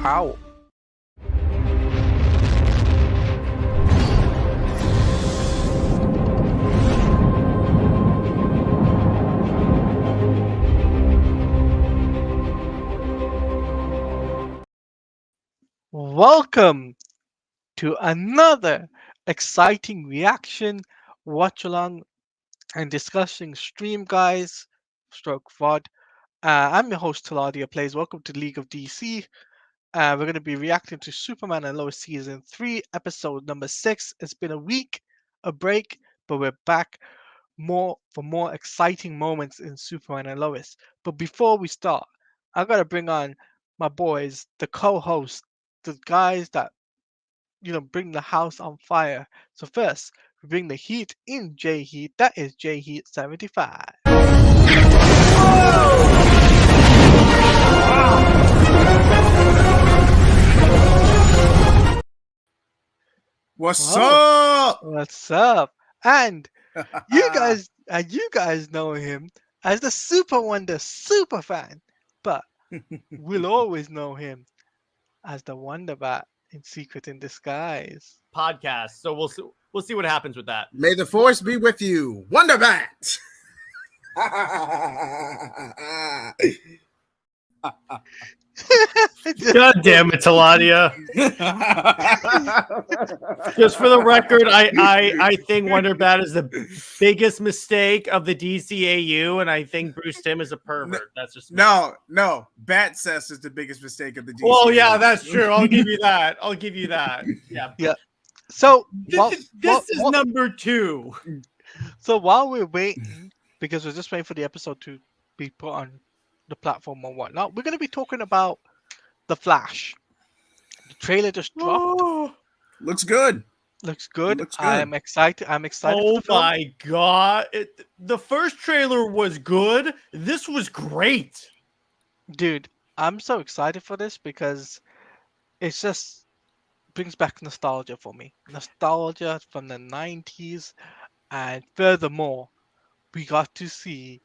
out. Welcome to another exciting reaction, watch along, and discussing stream, guys. Stroke VOD. I'm your host, Taladia Plays. Welcome to League of DC. We're going to be reacting to Superman and Lois Season 3, Episode number 6. It's been a week, a break, but we're back for more exciting moments in Superman and Lois. But before we start, I got to bring on my boys, the co-hosts, the guys that bring the house on fire. So first, we bring the heat in J Heat. That is J Heat 75. What's up? What's up? And you guys know him as the Super Wonder super fan, but we'll always know him as the Wonder Bat in Secret in Disguise podcast. So we'll see what happens with that. May the force be with you, Wonder Bat. God damn it, Taladia. Just for the record, I think Wonder Bat is the biggest mistake of the DCAU, and I think Bruce Timm is a pervert. That's just no. Bat Cess is the biggest mistake of the DCAU. Well, yeah, that's true. I'll give you that. Yeah. So this is number 2. So while we're waiting, because we're just waiting for the episode to be put on the platform or whatnot, we're going to be talking about The Flash. The trailer just dropped. Looks good. Looks good. Looks good. I'm excited. Oh my god. The first trailer was good. This was great. Dude, I'm so excited for this because it's just brings back nostalgia for me. Nostalgia from the 90s. And furthermore, we got to see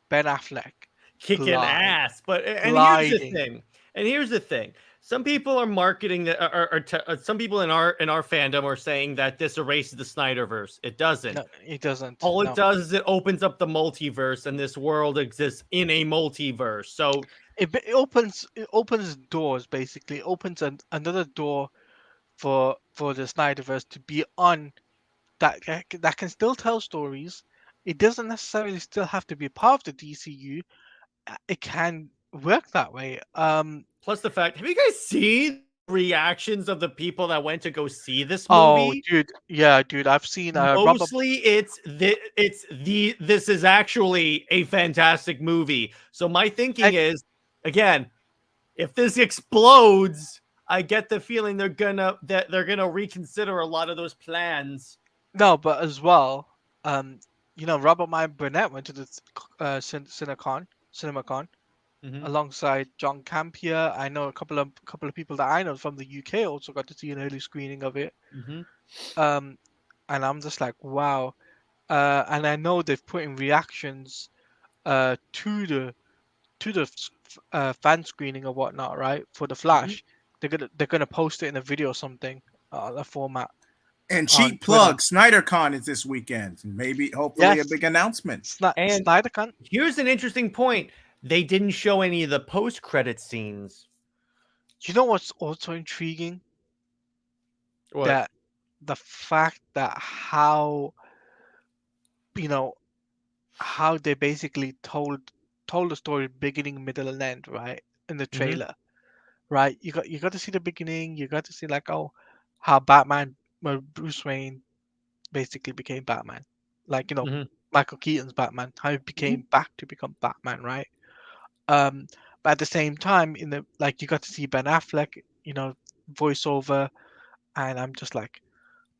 Ben Affleck kicking ass. But here's the thing. Some people are marketing that, some people in our fandom are saying that this erases the Snyderverse. It doesn't. No, it doesn't. All it does is it opens up the multiverse, and this world exists in a multiverse. So it opens doors, basically. It opens another door for the Snyderverse to be on that can still tell stories. It doesn't necessarily still have to be a part of the DCU. It can work that way. Plus the fact, have you guys seen reactions of the people that went to go see this movie? Oh, dude, I've seen. Mostly, this is actually a fantastic movie. So my thinking is, again, if this explodes, I get the feeling they're gonna reconsider a lot of those plans. No, but as well, Robert Meyer Burnett went to the CinemaCon. Alongside John Campea. I know a couple of people that I know from the UK also got to see an early screening of it. And I'm just like, wow. And I know they've put in reactions to the fan screening or whatnot, right? For the Flash. They're gonna post it in a video or something, a format. And cheap plug, SnyderCon is this weekend. Hopefully a big announcement. SnyderCon. Here's an interesting point. They didn't show any of the post-credit scenes. You know what's also intriguing? What? That the fact that how they basically told the story beginning, middle, and end, right? In the trailer. Right? You got to see the beginning, you got to see how Bruce Wayne basically became Batman. Michael Keaton's Batman, how he became back to become Batman, right? But at the same time, you got to see Ben Affleck, voiceover, and I'm just like,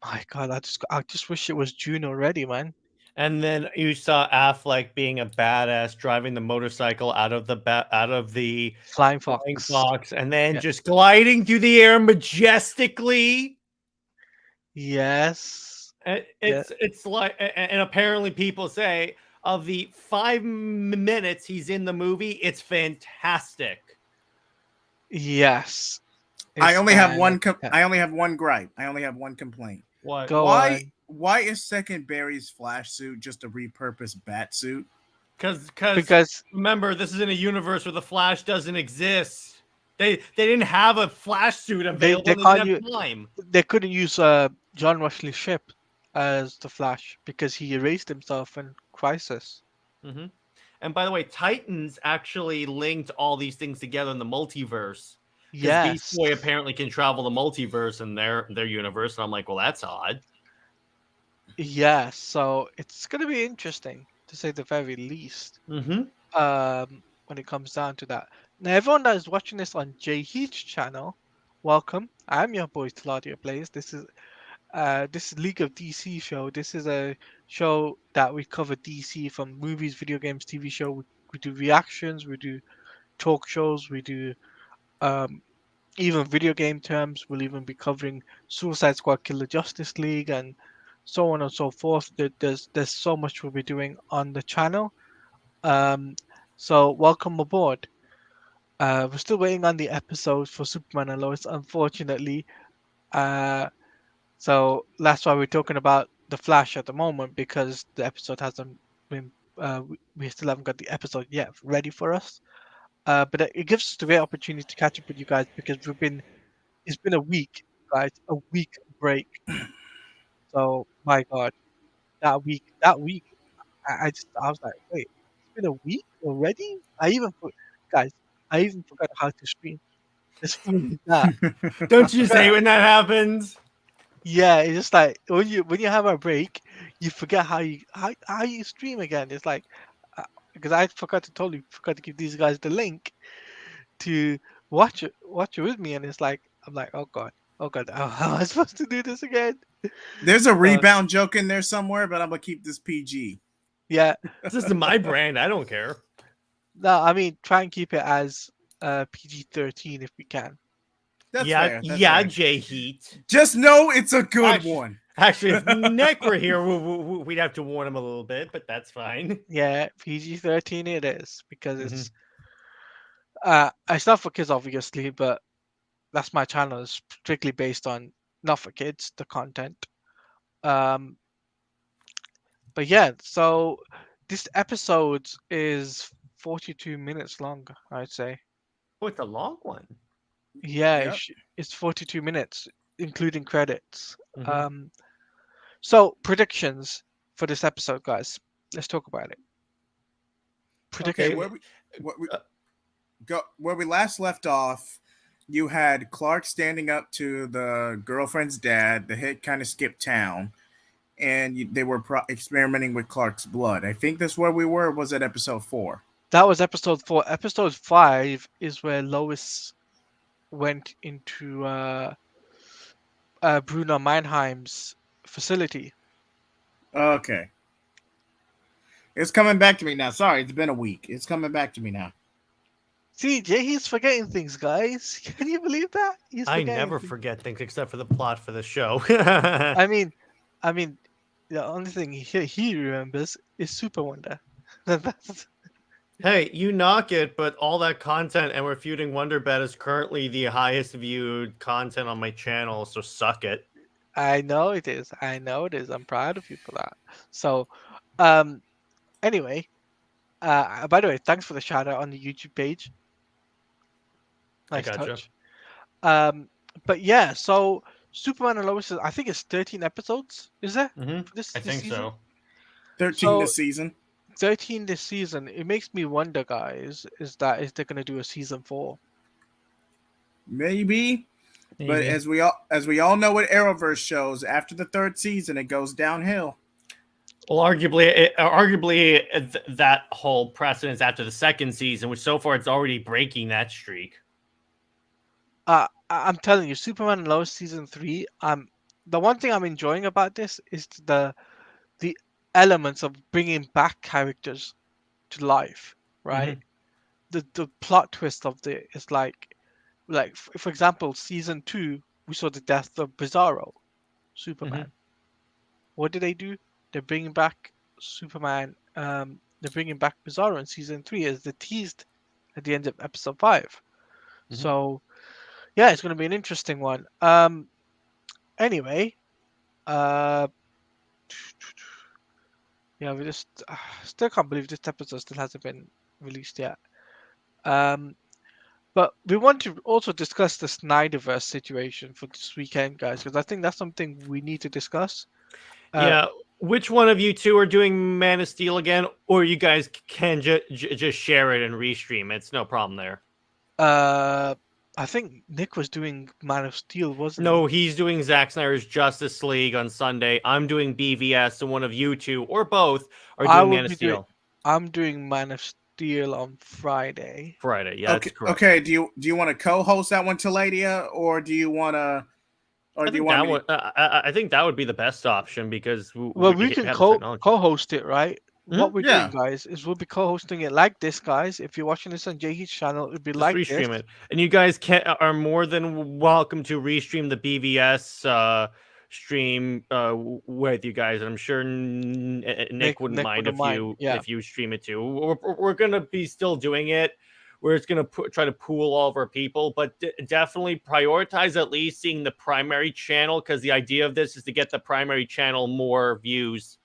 my God, I just wish it was June already, man. And then you saw Affleck being a badass, driving the motorcycle out of the Flying Fox, and then just gliding through the air majestically. Yes, it's like, and apparently people say of the 5 minutes he's in the movie, it's fantastic. Yes, I it's only have kind one. of I only have one gripe. I only have one complaint. What? go Why? on Why is Second Barry's flash suit just a repurposed bat suit? Because because remember, this is in a universe where the Flash doesn't exist. They didn't have a Flash suit available. they And they didn't can't use have time. they couldn't use John Wesley Shipp as the Flash because he erased himself in Crisis. hmm And by the way, Titans actually linked all these things together in the multiverse because Beast Yes, Boy apparently can travel the multiverse in their universe. And I'm like, well, that's odd. yes. So it's gonna be interesting to say the very least. hmm When it comes down to that. Now, everyone that is watching this on J Heat's channel, welcome. I'm your boy Taladia Plays. This is League of DC show. This is a show that we cover DC from movies, video games, TV show. We do reactions, we do talk shows, we do um, even video game terms. We'll even be covering Suicide Squad, Killer Justice League, and so on and so forth. There's so much we'll be doing on the channel. Um, so welcome aboard. We're still waiting on the episode for Superman and Lois, unfortunately. Uh, so that's why we're talking about the Flash at the moment because the episode hasn't been. We still haven't got the episode yet ready for us. But it gives us a great opportunity to catch up with you guys because it's been a week, guys, a week break. So my God, that week, I was like, wait, it's been a week already. Guys, I even forgot how to stream. It's funny that. I Don't you say forgot. when that happens? Yeah, it's just like when you have a break, you forget how you stream again. It's like because I forgot to give these guys the link to watch it with me, and it's like I'm like, oh god, how am I supposed to do this again? There's a So rebound joke in there somewhere, but I'm gonna keep this PG. yeah, This is my brand. I don't care. no, I mean try and keep it as PG-13 if we can. That's Yeah, fair. That's yeah, fair. J Heat. Just know it's a good Actually, one. actually, if Nick were here, we'd have to warn him a little bit, but that's fine. Yeah, PG-13 it is because hmm it's not for kids obviously, but that's my channel is strictly based on not for kids the content. Um, but yeah, so this episode is 42 minutes long, I'd say. Oh, it's a long one. Yeah, Yep. it's 42 minutes, including credits. hmm Um, so predictions for this episode, guys. Let's talk about it. Okay, Prediction. Okay. where we Uh, go where we last left off, you had Clark standing up to the girlfriend's dad. The hit kind of skipped town, and they were experimenting with Clark's blood. I think that's where we were. Or was it episode 4? That was episode 4. Episode 5 is where Lois went into Bruno Mannheim's facility. Okay, it's coming back to me now. Sorry, it's been a week. It's coming back to me now. See, Jay, he's forgetting things, guys. Can you believe that? He's I forgetting never things. forget things except for the plot for the show. I mean, I mean, the only thing he remembers is Super Wonder. That's, Hey, you knock it, but all that content and refuting Wonderbed is currently the highest viewed content on my channel, so suck it. I know it is. I know it is. I'm proud of you for that. So, um, anyway, by the way, thanks for the shout out on the YouTube page. I Nice gotcha. touch. Um, but yeah, so Superman and Lois, I think it's 13 episodes. Is there for this I this think season? so. 13 So this season. 13 this season. It makes me wonder, guys, is they're gonna do a season 4? Maybe. But Maybe. as we all know what Arrowverse shows, after the third season it goes downhill. Well, that whole precedence after the second season, which so far it's already breaking that streak. I'm telling you, Superman and Lois season 3. The one thing I'm enjoying about this is the elements of bringing back characters to life, right? Mhm. The plot twist of the is for example, season 2 we saw the death of Bizarro, Superman. What did they do? They're bringing back Superman. They're bringing back Bizarro in season 3 as they teased at the end of episode 5. Mhm. So yeah, it's going to be an interesting one. Anyway, uh, yeah, we just still can't believe this episode still hasn't been released yet. Um, but we want to also discuss the Snyderverse situation for this weekend, guys, because I think that's something we need to discuss. Uh, Yeah. Which one of you two are doing Man of Steel again, or you guys can just share it and restream? It's no problem there. uh, I think Nick was doing Man of Steel, wasn't No, he? he's doing Zack Snyder's Justice League on Sunday. I'm doing BVS, and one of you two or both are I doing will Man of be doing. Steel I'm doing Man of Steel on Friday. Friday. Yeah, that's Okay, correct. okay. Do you want to co-host that one, Taladia, or do you want to, or I do you think want that me would. I think that would be the best option because Well, we we can have the technology. co-host it, right? What Mhm. we're doing, Yeah. guys, is we'll be co-hosting it like this, guys. If you're watching this on JH's channel, it'll be Just like this. restream it, and you guys are more than welcome to restream the BVS stream with you guys. I'm sure Nick wouldn't Nick mind wouldn't mind. Yeah. if you stream it too. We're gonna be still doing it. We're just gonna try to pool all of our people, but definitely prioritize at least seeing the primary channel because the idea of this is to get the primary channel more views.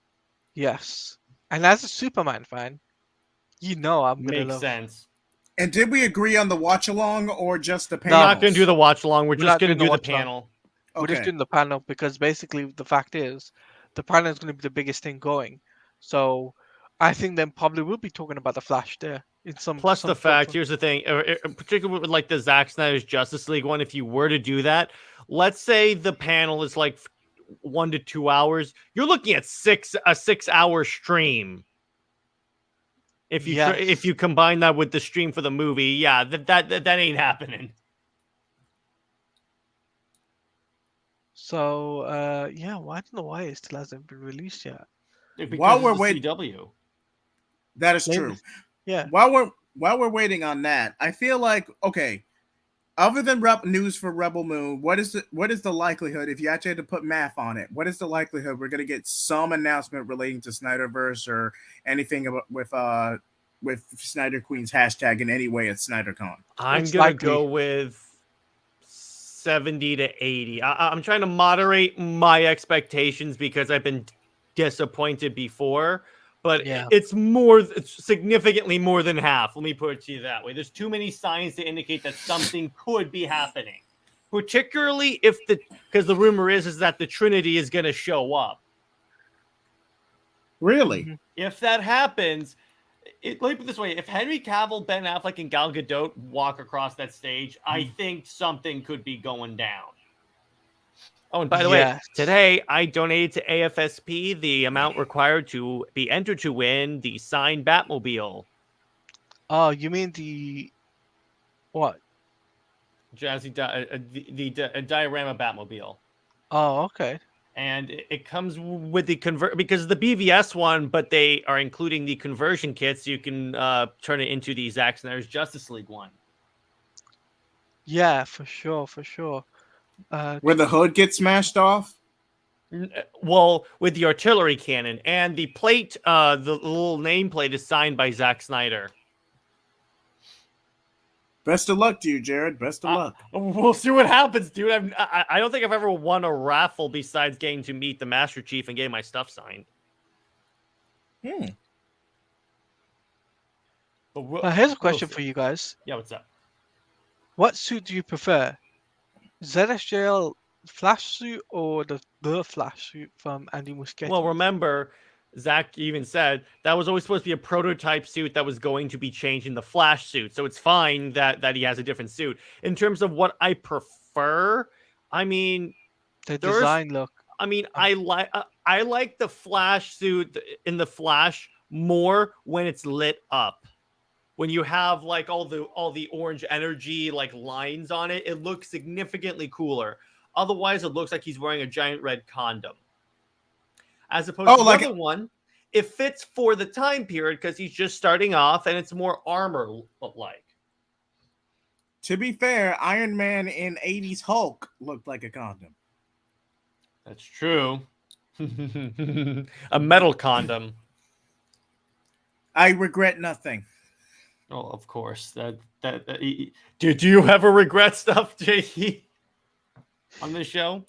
Yes. And as a Superman fan, you know I'm gonna Makes love. sense. And did we agree on the watch along or just the We're No, not gonna do panels? the watch along. We're we're just not gonna doing the do the watch along. panel. We're just Okay. doing the panel because basically the fact is the panel is going to be the biggest thing going. So I think then probably we'll be talking about the Flash there in Plus the some sort fact, of. here's the thing, particularly with like the Zack Snyder's Justice League one, if you were to do that, let's say the panel is like 1 to 2 hours, you're looking at a 6 hour stream. If Yes. you combine that with the stream for the movie, yeah, that ain't happening. So yeah, well, I don't know why it still hasn't been released yet. While Because we're it's a wait, CW. that is Maybe. true. Yeah. While we're waiting on that, I feel like okay. Other than news for Rebel Moon, what is the likelihood if you actually had to put math on it? What is the likelihood we're gonna get some announcement relating to Snyderverse or anything about, with Snyder Queen's hashtag in any way at SnyderCon? I'm It's gonna go likely. with 70 to 80. I'm trying to moderate my expectations because I've been disappointed before, but Yeah. it's significantly more than half. Let me put it to you that way. There's too many signs to indicate that something could be happening, particularly because the rumor is that the Trinity is going to show up. Really? Hmm. If that happens, let me put it this way: if Henry Cavill, Ben Affleck, and Gal Gadot walk across that stage, I think something could be going down. Oh, and by the way, Yes. today I donated to AFSP the amount required to be entered to win the signed Batmobile. Oh, you mean the what? Jazzy, the diorama Batmobile. Oh, okay. And it comes with the convert because the BVS one, but they are including the conversion kit, so you can turn it into the Zack Snyder's Justice League one. Yeah, for sure, for sure. Where the hood gets smashed off? Well, with the artillery cannon and the plate, the little nameplate is signed by Zack Snyder. Best of luck to you, Jared. Best of luck. We'll see what happens, dude. I don't think I've ever won a raffle besides getting to meet the Master Chief and getting my stuff signed. But Here's a question for you guys. Yeah, what's up? What suit do you prefer? ZSJL Flash suit or the Flash suit from Andy Muschietti? Well, remember, Zach even said that was always supposed to be a prototype suit that was going to be changed in the Flash suit. So it's fine that he has a different suit. In terms of what I prefer, I mean, the design look. I mean, I like the Flash suit in the Flash more when it's lit up. When you have like all the orange energy like lines on it, it looks significantly cooler. Otherwise, it looks like he's wearing a giant red condom. As opposed to the other one, it fits for the time period because he's just starting off and it's more armor-like. To be fair, Iron Man in 80s Hulk looked like a condom. That's true. A metal condom. I regret nothing. Oh, of course. Do you ever regret stuff, JE, on this show?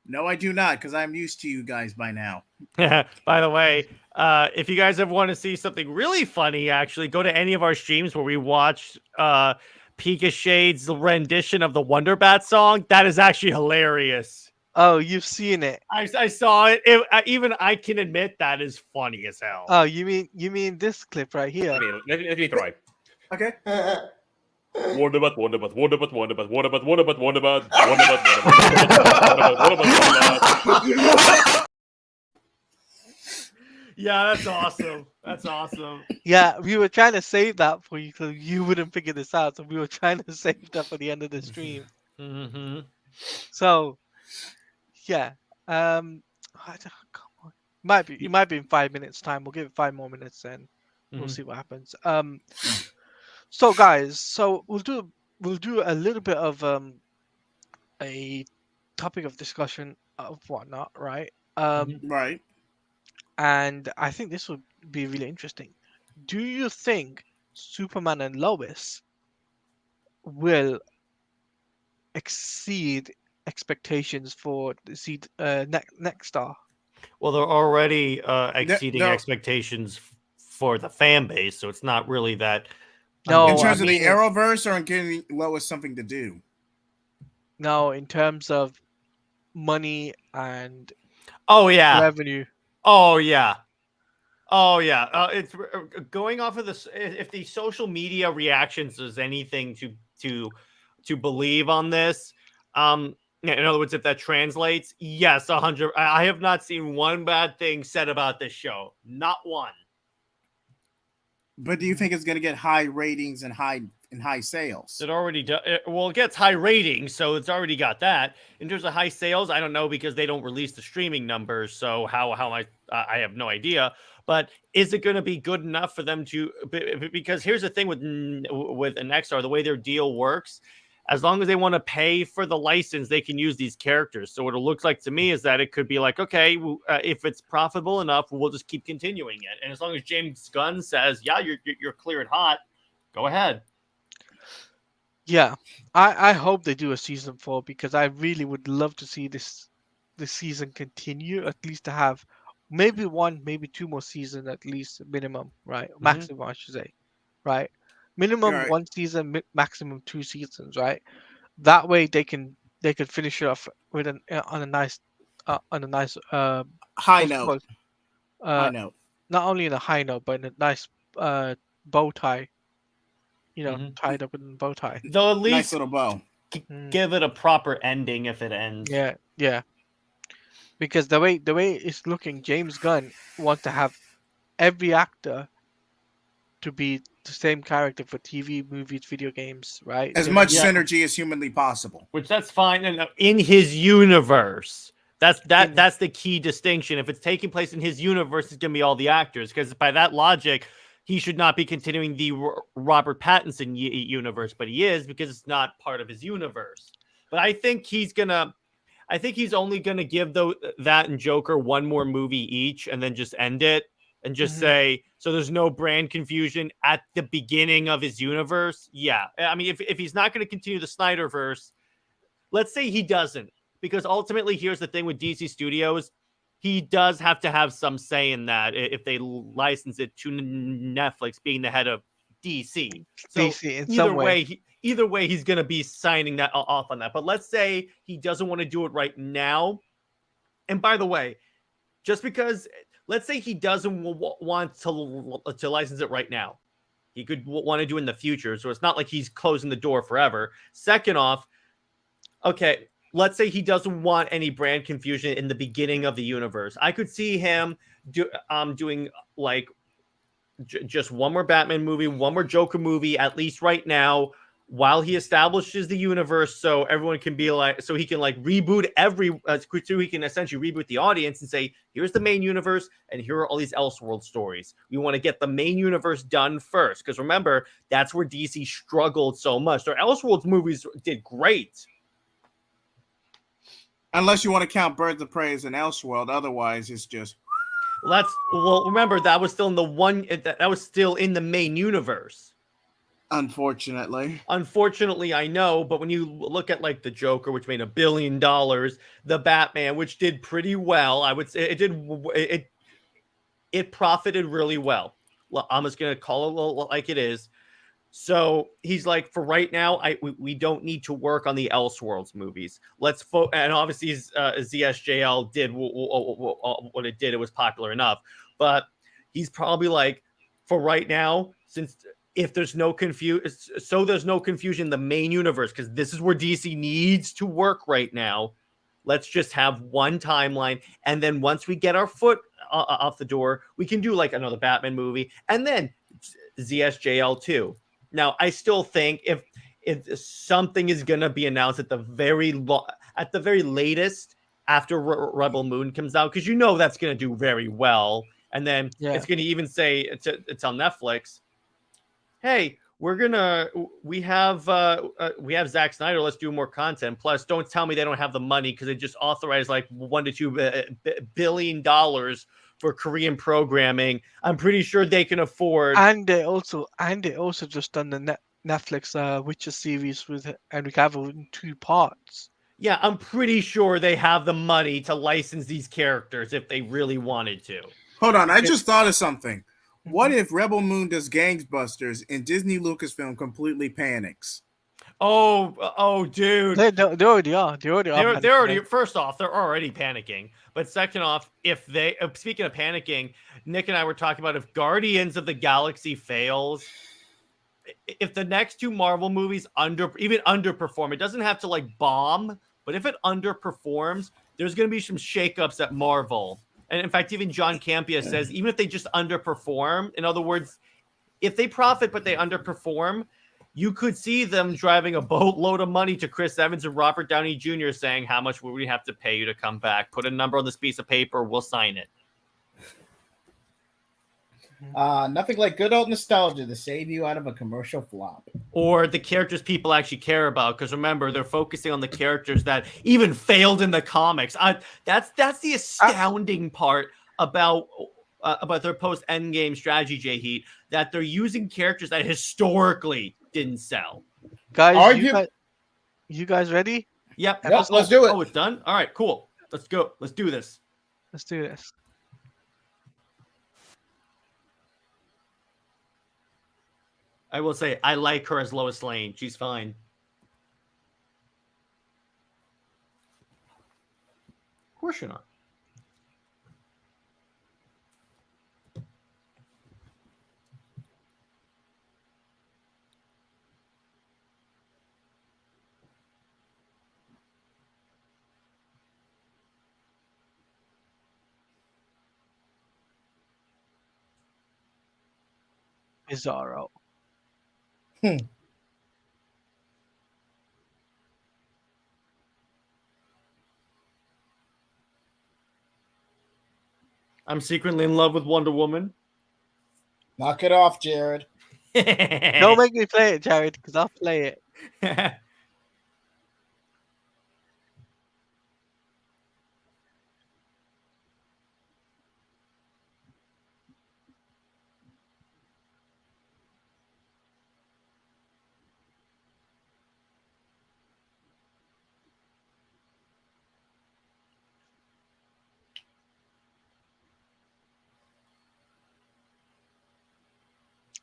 No, I do not, because I'm used to you guys by now. By the way, if you guys ever want to see something really funny, actually, go to any of our streams where we watch Pika Shade's rendition of the Wonder Bat song. That is actually hilarious. Oh, you've seen it. I saw it. Even I can admit that is funny as hell. Oh, you mean this clip right here? Let me try. Okay. Wonderbat, Wonderbat, Wonderbat, Wonderbat, Wonderbat, Wonderbat, Wonderbat, Wonderbat, Wonderbat. Yeah, that's awesome. That's awesome. Yeah, we were trying to save that for you so you wouldn't figure this out. So we were trying to save that for the end of the stream. Mm-hmm. So, yeah. Come on. It might be in 5 minutes time. We'll give it 5 more minutes and we'll see what happens. So guys, we'll do a little bit of a topic of discussion of whatnot, right? Right. And I think this would be really interesting. Do you think Superman and Lois will exceed expectations for next star? Well, they're already exceeding expectations for the fan base, so it's not really that. No, in terms I of the mean, Arrowverse, or in giving Lois something to do. no, in terms of money and Oh yeah. revenue. Oh yeah. Oh yeah. It's going off of this. If the social media reactions is anything to believe on this, in other words, if that translates, yes, 100. I have not seen one bad thing said about this show. Not one. But do you think it's going to get high ratings and high sales? It already does. Well, it gets high ratings, so it's already got that. In terms of high sales, I don't know because they don't release the streaming numbers. So how I have no idea. But is it going to be good enough for them to? Because here's the thing with Nexstar, the way their deal works. As long as they want to pay for the license, they can use these characters. So what it looks like to me is that it could be like, okay, if it's profitable enough, we'll just keep continuing it. And as long as James Gunn says, yeah, you're clear and hot, go ahead. Yeah, I hope they do a season 4 because I really would love to see this season continue, at least to have maybe one, maybe two more seasons at least minimum, right? Maximum, I should say, right? Minimum Right. one season, maximum 2 seasons, right? That way they can finish it off with on a nice High what's it note. called? High note. Not only in a high note but in a nice bow tie, tied up in a bow tie. They'll at Nice least little bow. give it a proper ending if it ends. Yeah. Because the way it's looking, James Gunn wants to have every actor to be the same character for TV, movies, video games, right? As much synergy as humanly possible. Which that's fine. And in his universe, that's the key distinction. If it's taking place in his universe, it's gonna be all the actors. Because by that logic, he should not be continuing the Robert Pattinson universe, but he is because it's not part of his universe. But I think he's only gonna give that and Joker one more movie each, and then just end it. And just say, so there's no brand confusion at the beginning of his universe. Yeah. I mean, if he's not going to continue the Snyderverse, let's say he doesn't. Because ultimately, here's the thing with DC Studios. He does have to have some say in that if they license it to Netflix being the head of DC. So DC in some way. Either way, he's going to be signing that off on that. But let's say he doesn't want to do it right now. And by the way, just because... Let's say he doesn't want to license it right now. He could want to do it in the future. So it's not like he's closing the door forever. Second off, okay, let's say he doesn't want any brand confusion in the beginning of the universe. I could see him doing like just one more Batman movie, one more Joker movie, at least right now, while he establishes the universe, so everyone can be like, so he can like reboot so he can essentially reboot the audience and say, here's the main universe, and here are all these Elseworld stories. We want to get the main universe done first, because remember, that's where DC struggled so much. Their Elseworlds movies did great. Unless you want to count Birds of Prey as an Elseworld, otherwise it's just... Remember that was still in the one that was still in the main universe. Unfortunately. Unfortunately, I know, but when you look at like the Joker, which made $1 billion, the Batman, which did pretty well, I would say it profited really well. Well, I'm just gonna call it like it is. So he's like, for right now, we don't need to work on the Elseworlds movies. And obviously, ZSJL did what it did. It was popular enough, but he's probably like, for right now, since if there's no confusion in the main universe, because this is where DC needs to work right now. Let's just have one timeline, and then once we get our foot off the door, we can do like another Batman movie, and then ZSJL 2. Now, I still think if something is gonna be announced at the very latest after Rebel Moon comes out, because that's gonna do very well, and then Yeah. it's gonna even say it's on Netflix. Hey, we have Zack Snyder. Let's do more content. Plus, don't tell me they don't have the money because they just authorized like $1 to $2 billion for Korean programming. I'm pretty sure they can afford. And they also just done the Netflix Witcher series with Henry Cavill in 2 parts. Yeah, I'm pretty sure they have the money to license these characters if they really wanted to. Hold on, I It- just thought of something. What Mhm. if Rebel Moon does Gangbusters and Disney Lucasfilm completely panics? Dude. They already are. They already are They're already, panicking. first off, they're already panicking. But second off, if they speaking of panicking, Nick and I were talking about if Guardians of the Galaxy fails, if the next two Marvel movies even underperform, it doesn't have to like bomb, but if it underperforms, there's going to be some shakeups at Marvel. And in fact, even John Campea says even if they just underperform, in other words, if they profit but they underperform, you could see them driving a boatload of money to Chris Evans and Robert Downey Jr. saying, how much will we have to pay you to come back? Put a number on this piece of paper, we'll sign it. Nothing like good old nostalgia to save you out of a commercial flop. Or the characters people actually care about, because remember, they're focusing on the characters that even failed in the comics. That's the astounding part about their post Endgame strategy, J Heat, that they're using characters that historically didn't sell. Guys, Argue. you guys ready? Yep. Yep, let's do it. Oh, it's done. All right, cool. Let's go. Let's do this. Let's do this. I will say I like her as Lois Lane. She's fine. Of course you're not. Bizarro. I'm secretly in love with Wonder Woman. Knock it off, Jared. Don't make me play it, Jared, because I'll play it.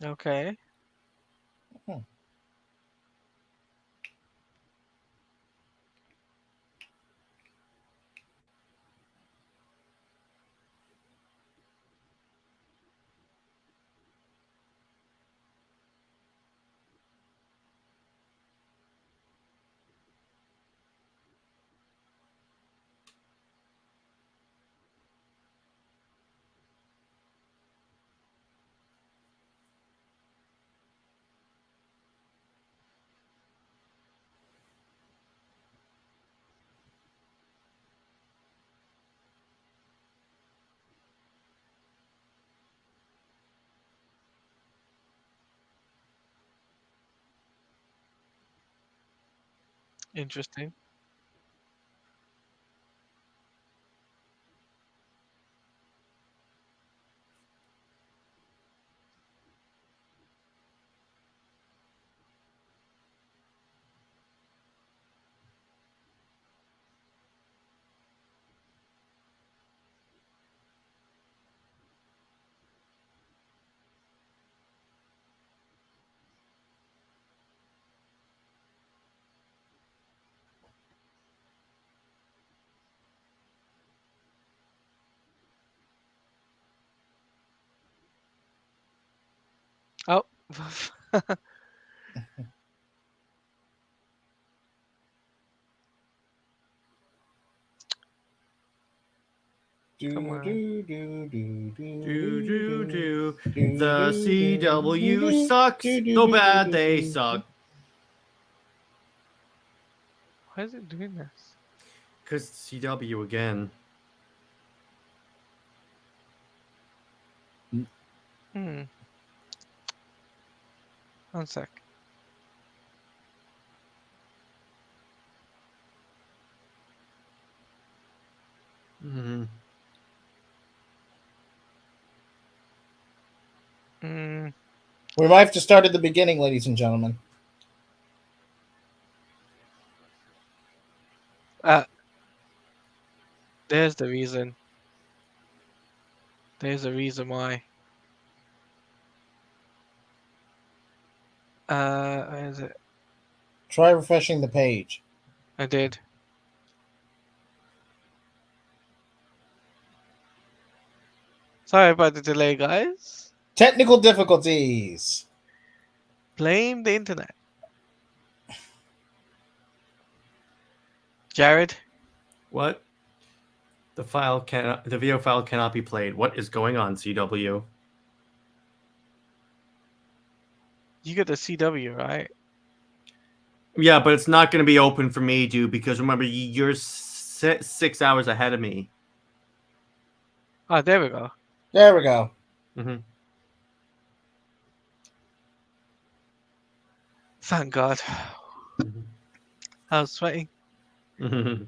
Okay. Interesting. Come Do on. do do do Do do do do do. do The CW do sucks so bad they do. suck. Why is it doing this? Cause CW again. Hmm. One sec. Mhm. Hmm. We might have to start at the beginning, ladies and gentlemen. Uh, there's the reason. There's a reason why. Where is it? Try refreshing the page. I did. Sorry about the delay, guys. Technical difficulties. Blame the internet. Jared, What? The video file cannot be played. What is going on, CW? you get the CW, right? Yeah, but it's not going to be open for me, dude, because remember, you're 6 hours ahead of me. Oh, there we go. There we go. Mm-hmm. Thank God. Mm-hmm. I was sweating. Mm-hmm.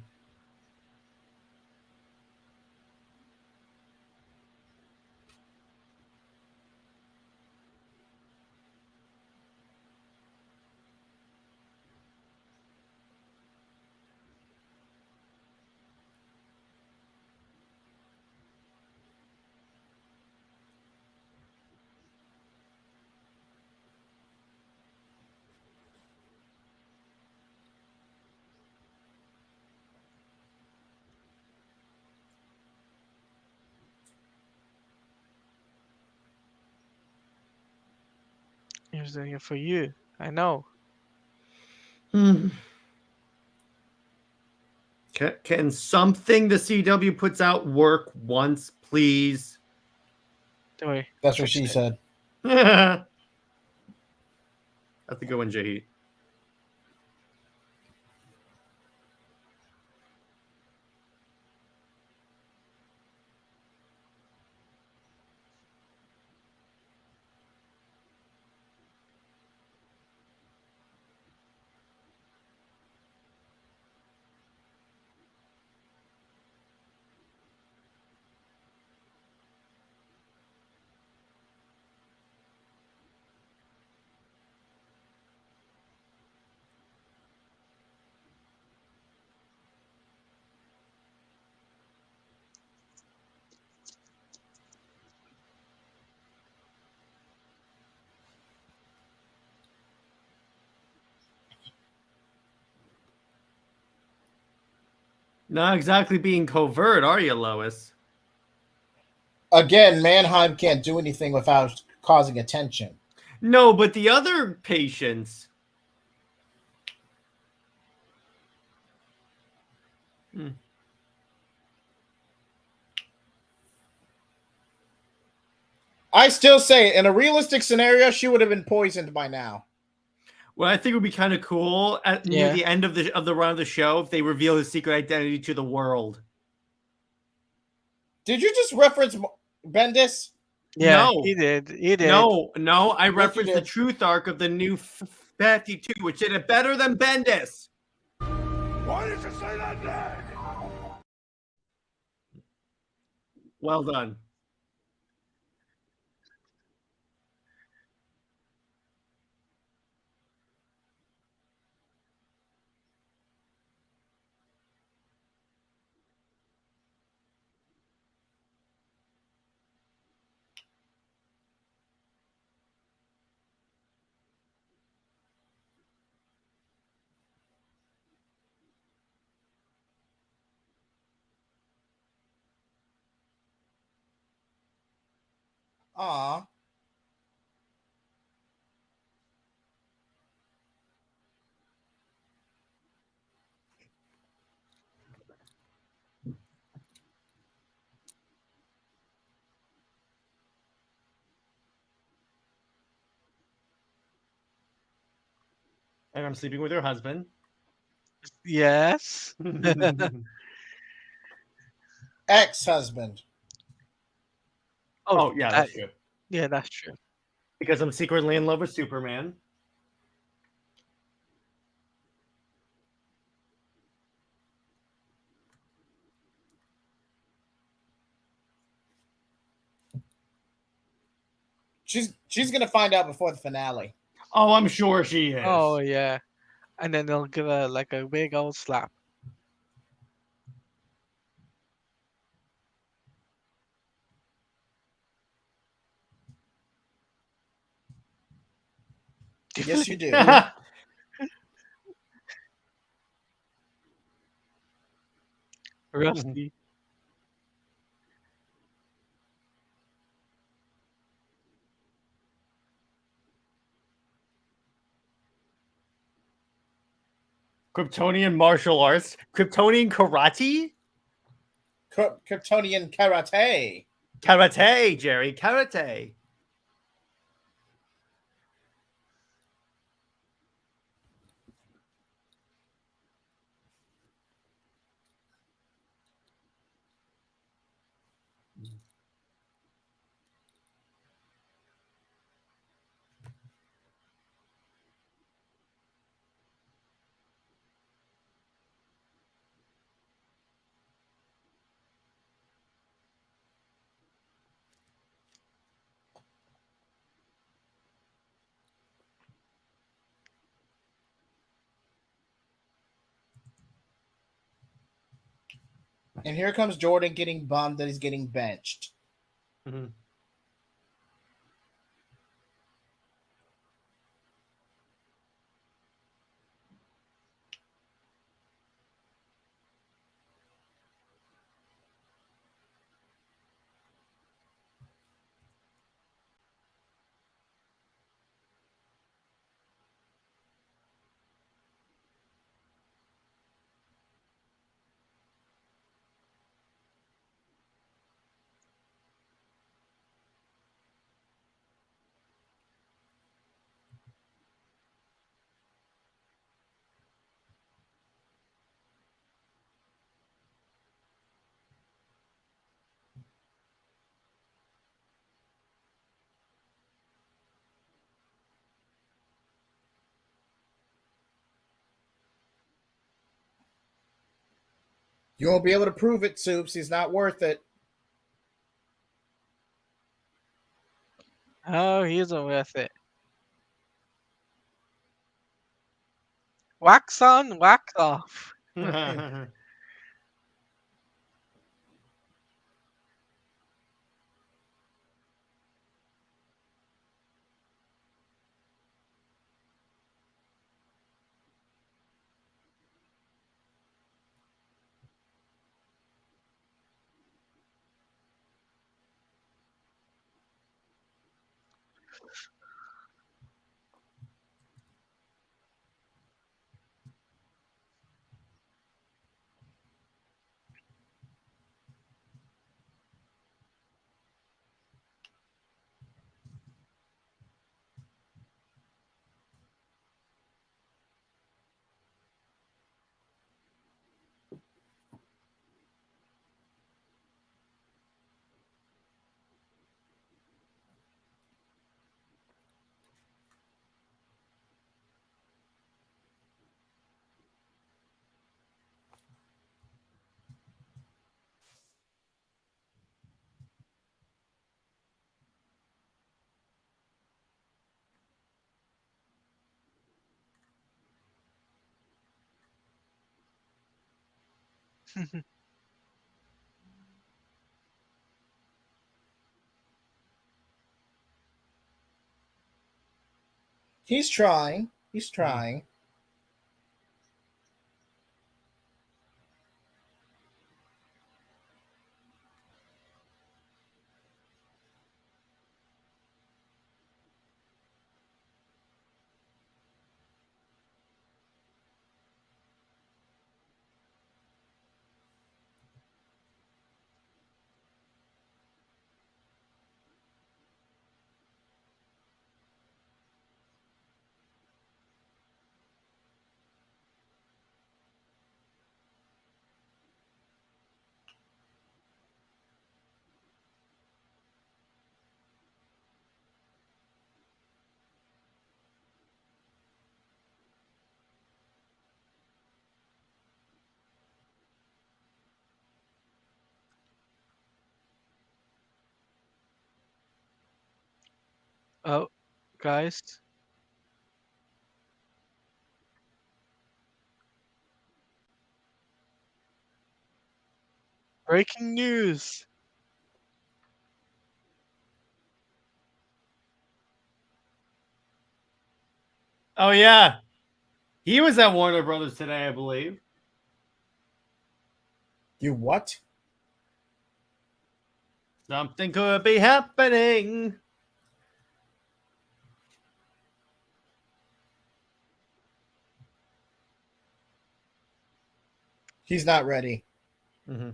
He was doing it for you. I know. Can something the CW puts out work once, please? Don't worry. That's what Fix she it. said. That's a good one, Jahid. Not exactly being covert, are you, Lois? Again, Mannheim can't do anything without causing attention. No, but the other patients. Hmm. I still say, in a realistic scenario, she would have been poisoned by now. What I think would be kind of cool near Yeah. the end of the run of the show if they reveal his secret identity to the world. Did you just reference Bendis? Yeah, No, he did. He did. no. I Yes, you referenced the did. truth arc of the new 52, which did it better than Bendis. Why did you say that, Dad? Well done. Aw. And I'm sleeping with her husband. Yes. Ex-husband. Oh, Oh, yeah, that, that's true. yeah, that's true. Because I'm secretly in love with Superman. She's gonna find out before the finale. Oh, I'm sure she Oh is. yeah, and then they'll give her like a big old slap. Yes, you do. Rusty. Kryptonian martial arts. Kryptonian karate? Kryptonian karate. Karate, Jerry. Karate. And here comes Jordan getting bummed that he's getting benched. Mhm. You won't be able to prove it, Soups. He's not worth it. Oh, he isn't worth it. Wax on, wax off. He's trying. He's trying. Oh, guys, breaking news. Oh yeah, he was at Warner Brothers today, I believe. You what? Something could be happening. He's not ready. Mm-hmm.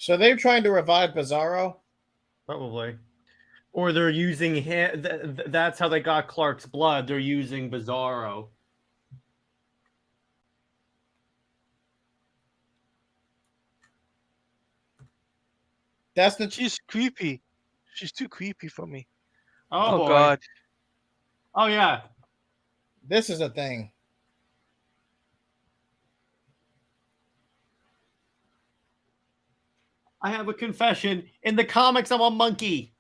So they're trying to revive Bizarro. Probably. Or they're using him. That's how they got Clark's blood. They're using Bizarro. That's the. She's creepy. She's too creepy for me. Oh Oh boy. God. Oh yeah. This is a thing. I have a confession. In the comics, I'm a monkey.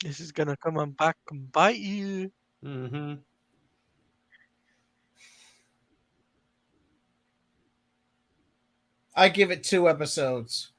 This is gonna come on back and bite you. Mm-hmm. I give it 2 episodes.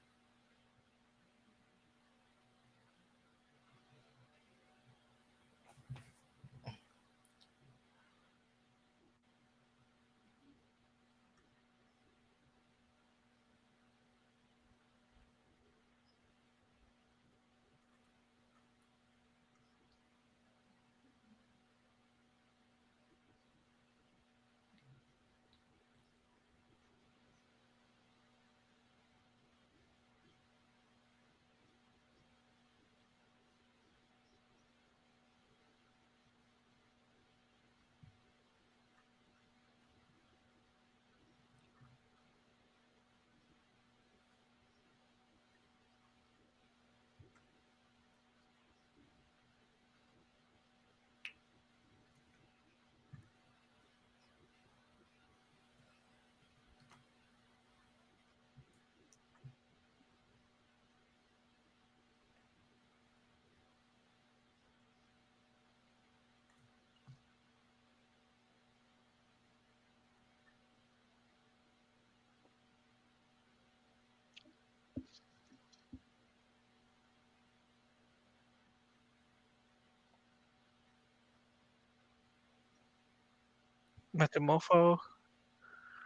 Metamorpho.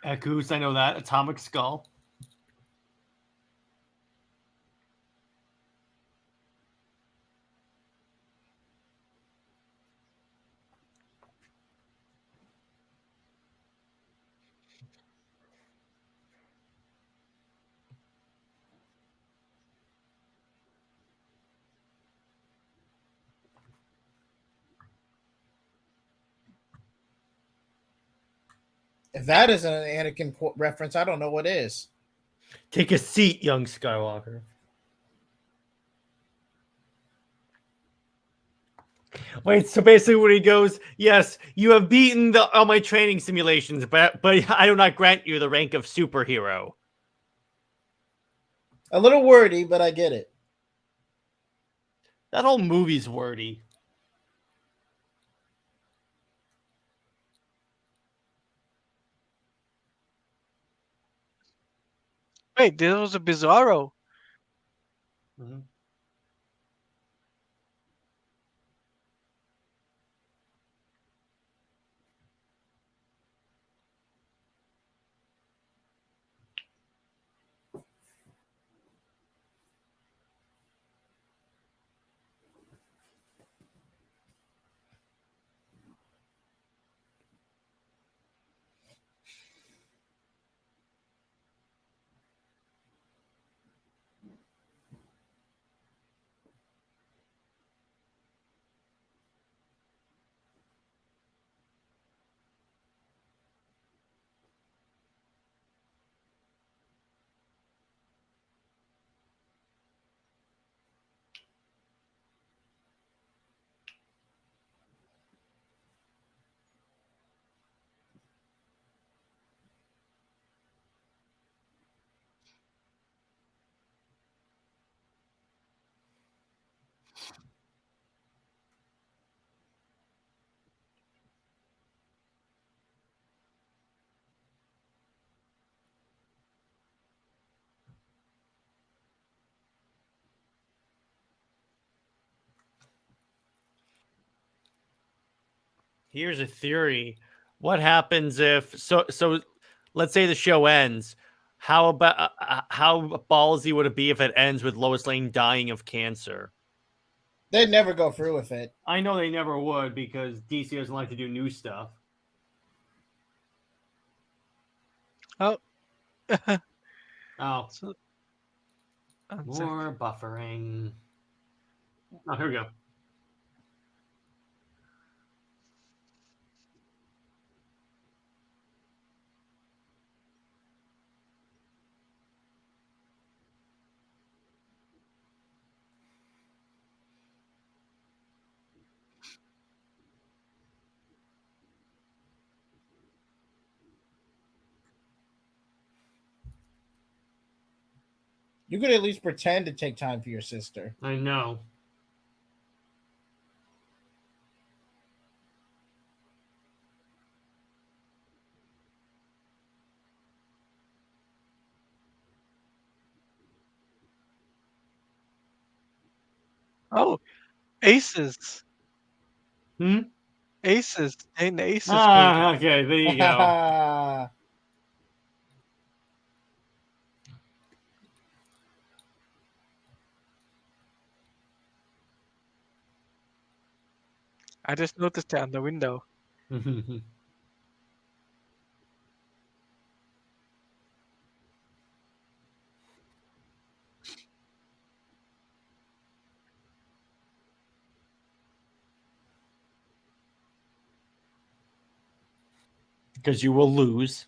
Echoes, I know that. Atomic Skull. If that isn't an Anakin reference, I don't know what is. Take a seat, young Skywalker. Wait, so basically when he goes, yes, you have beaten all my training simulations, but I do not grant you the rank of superhero. A little wordy, but I get it. That whole movie's wordy. Wait, this was a Bizarro. Mhm. Here's a theory. What happens if so let's say the show ends. How about how ballsy would it be if it ends with Lois Lane dying of cancer? They'd never go through with it. I know they never would because DC doesn't like to do new stuff. Oh, Oh, so, more buffering. Oh, here we go. You could at least pretend to take time for your sister. I know. oh, Aces, Hmm? Aces, in the Aces building. Ah, okay, there you go. I just noticed it on the window. Because you will lose.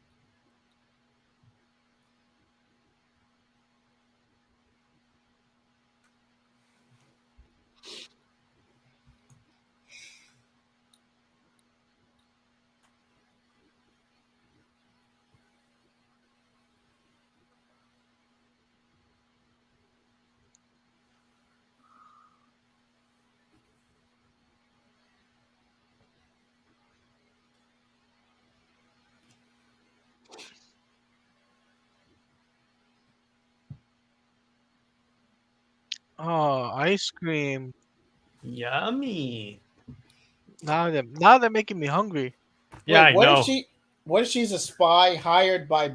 Oh, ice cream. Yummy. Now they're making me hungry. Yeah, Wait, I know. what if she's a spy hired by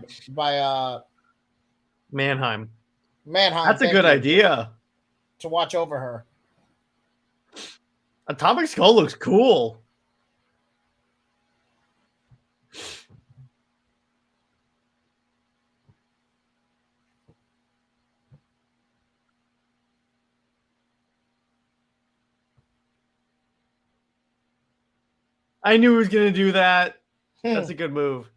Mannheim. Mannheim, That's a thank good you, idea. to watch over her. Atomic Skull looks cool. I knew he was going to do that. That's a good move.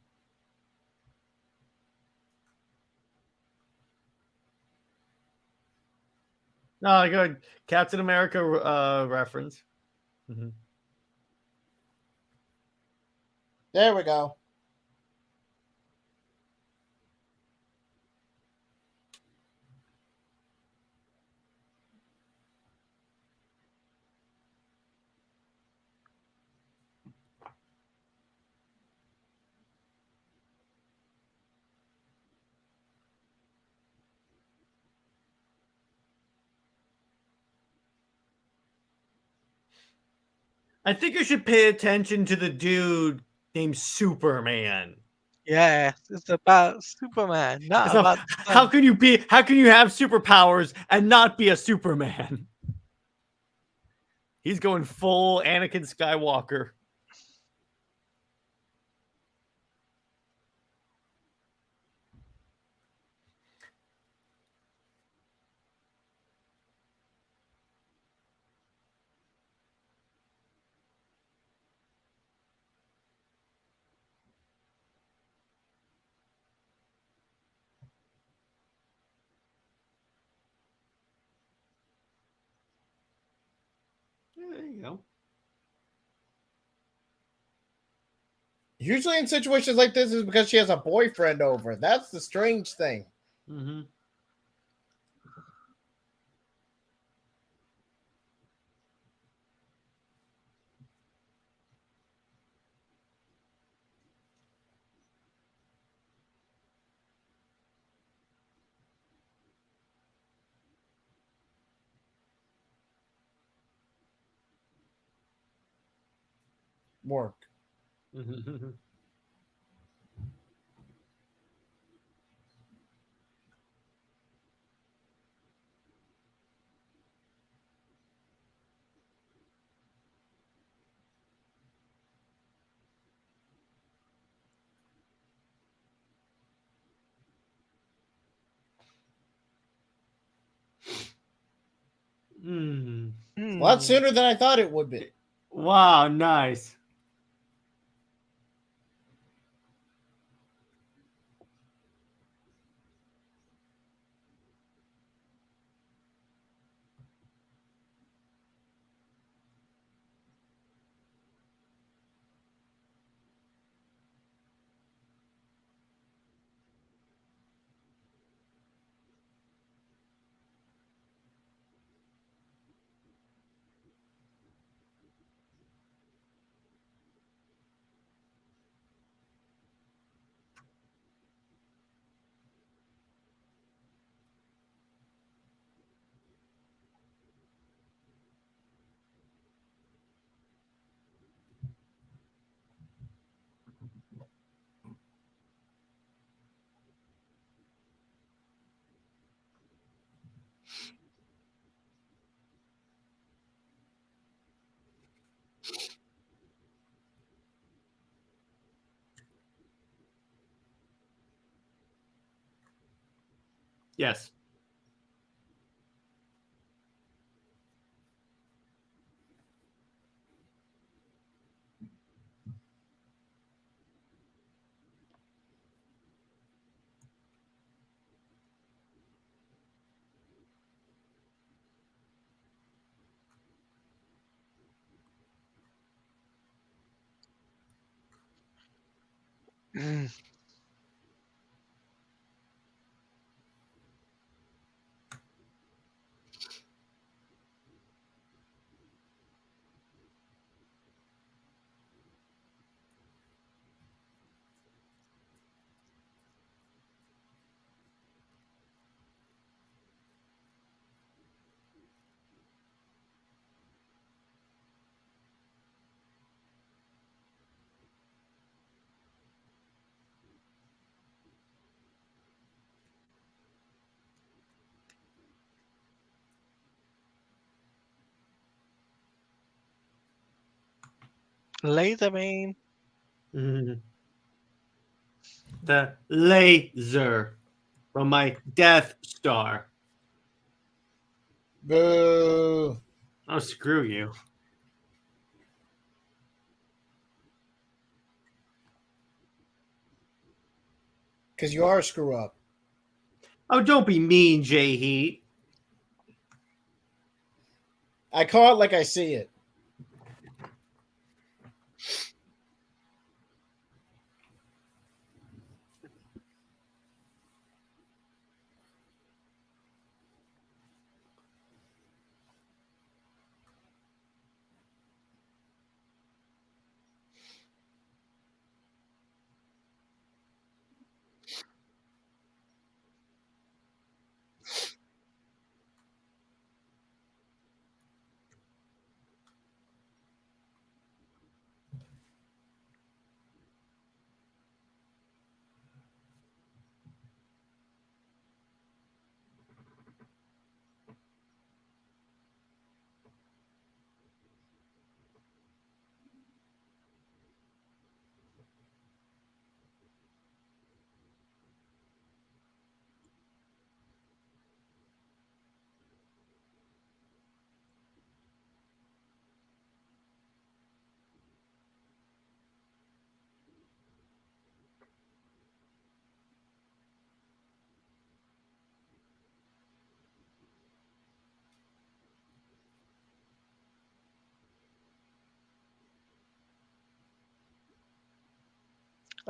No, good Captain America reference. Mhm. There we go. I think you should pay attention to the dude named Superman. Yes, it's about Superman, not So about the how sun. can you be? How can you have superpowers and not be a Superman? He's going full Anakin Skywalker. There you go. Usually in situations like this is because she has a boyfriend over. That's the strange thing. Mm-hmm. Work. Mm-hmm. Mm. Well, that's Hmm. sooner than I thought it would be. Wow, nice. Yes. Hmm. Laser beam. Mhm. The laser from my Death Star. Boo. Oh, screw you. Because you are a screw up. Oh, don't be mean, J Heat. I call it like I see it.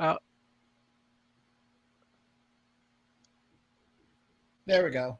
Uh, There we go.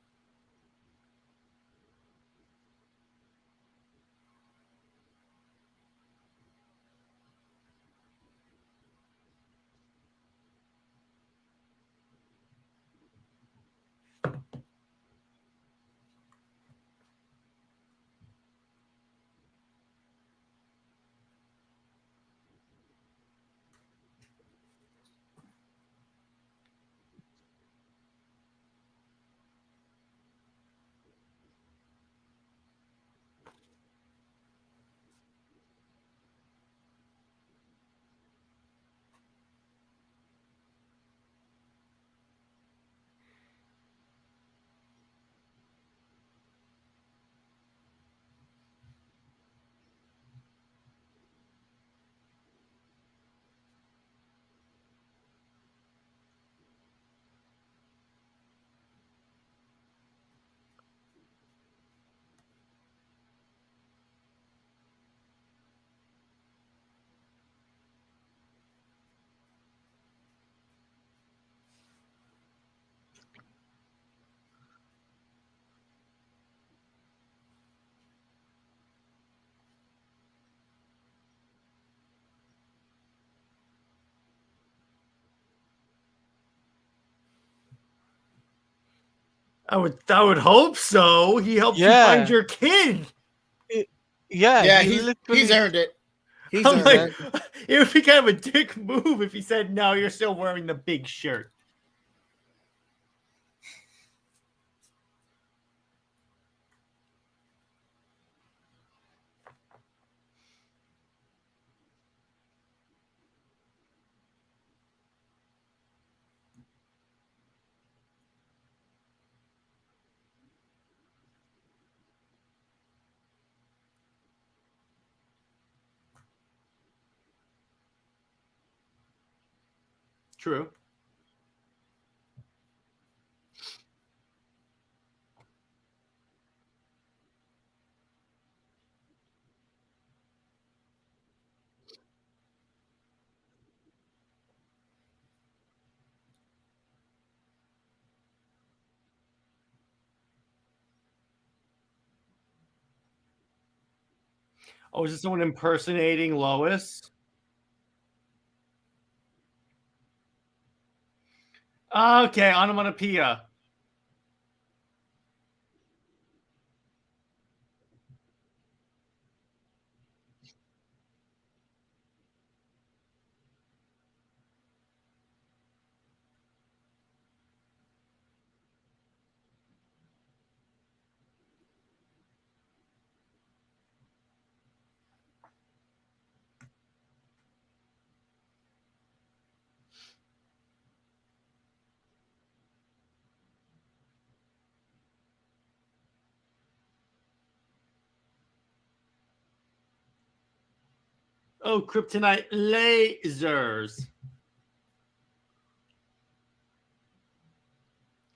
I would hope so. He helped you find yeah, your kid. it- yeah. Yeah, He he's literally earned it. He's I'm earned like, it. it would be kind of a dick move if he said, "No, you're still wearing the big shirt." True. Oh, is this someone impersonating Lois? Okay, onomatopoeia. Oh, kryptonite lasers.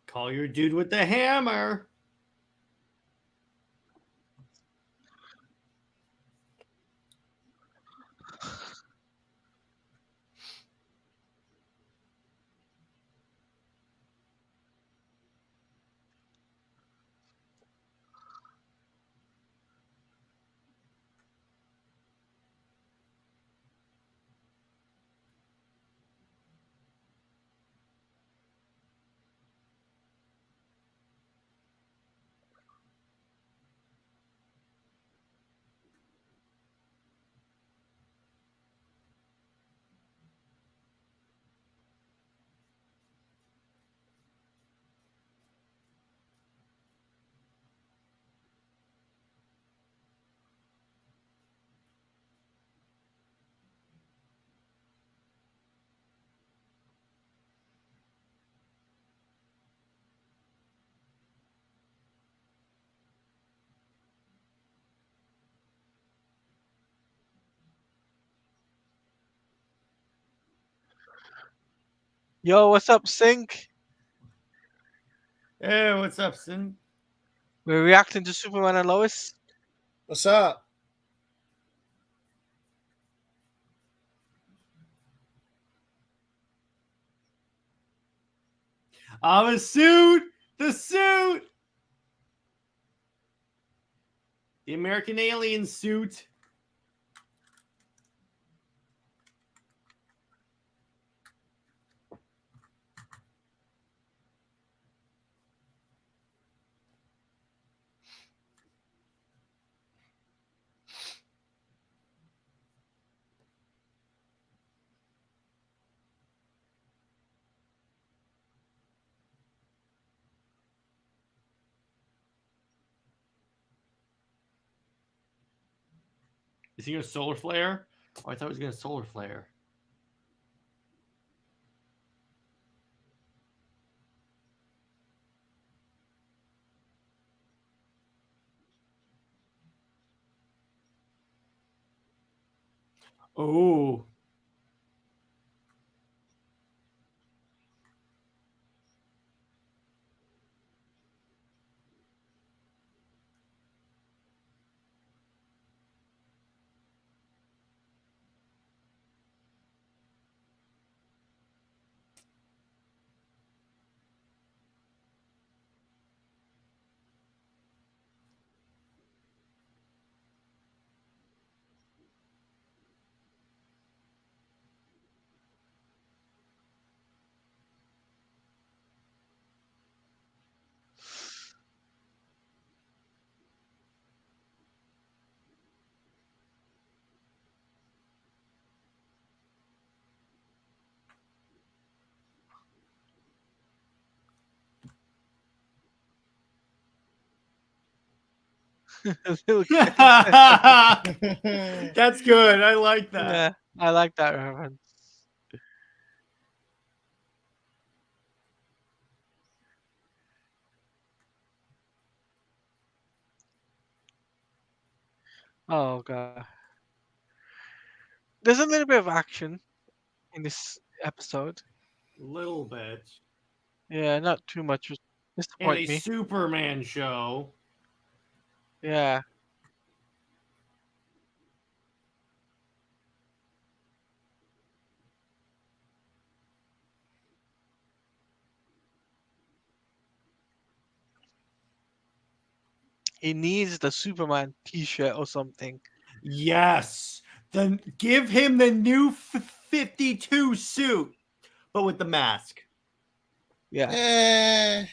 Call your dude with the hammer. yo, what's up, Sync? Hey, what's up, Sin? We're reacting to Superman and Lois. What's up? I'm a suit. The suit. The American alien suit. Is he gonna solar flare? Oh, I thought he was gonna solar flare. Oh. That's good. I like that. Yeah, I like that reference. Oh god. There's a little bit of action in this episode. Little bit. Yeah, not too much to And disappoint a me. Superman show. Yeah. He needs the Superman T-shirt or something. Yes. Then give him the new 52 suit, but with the mask. Yeah. Eh,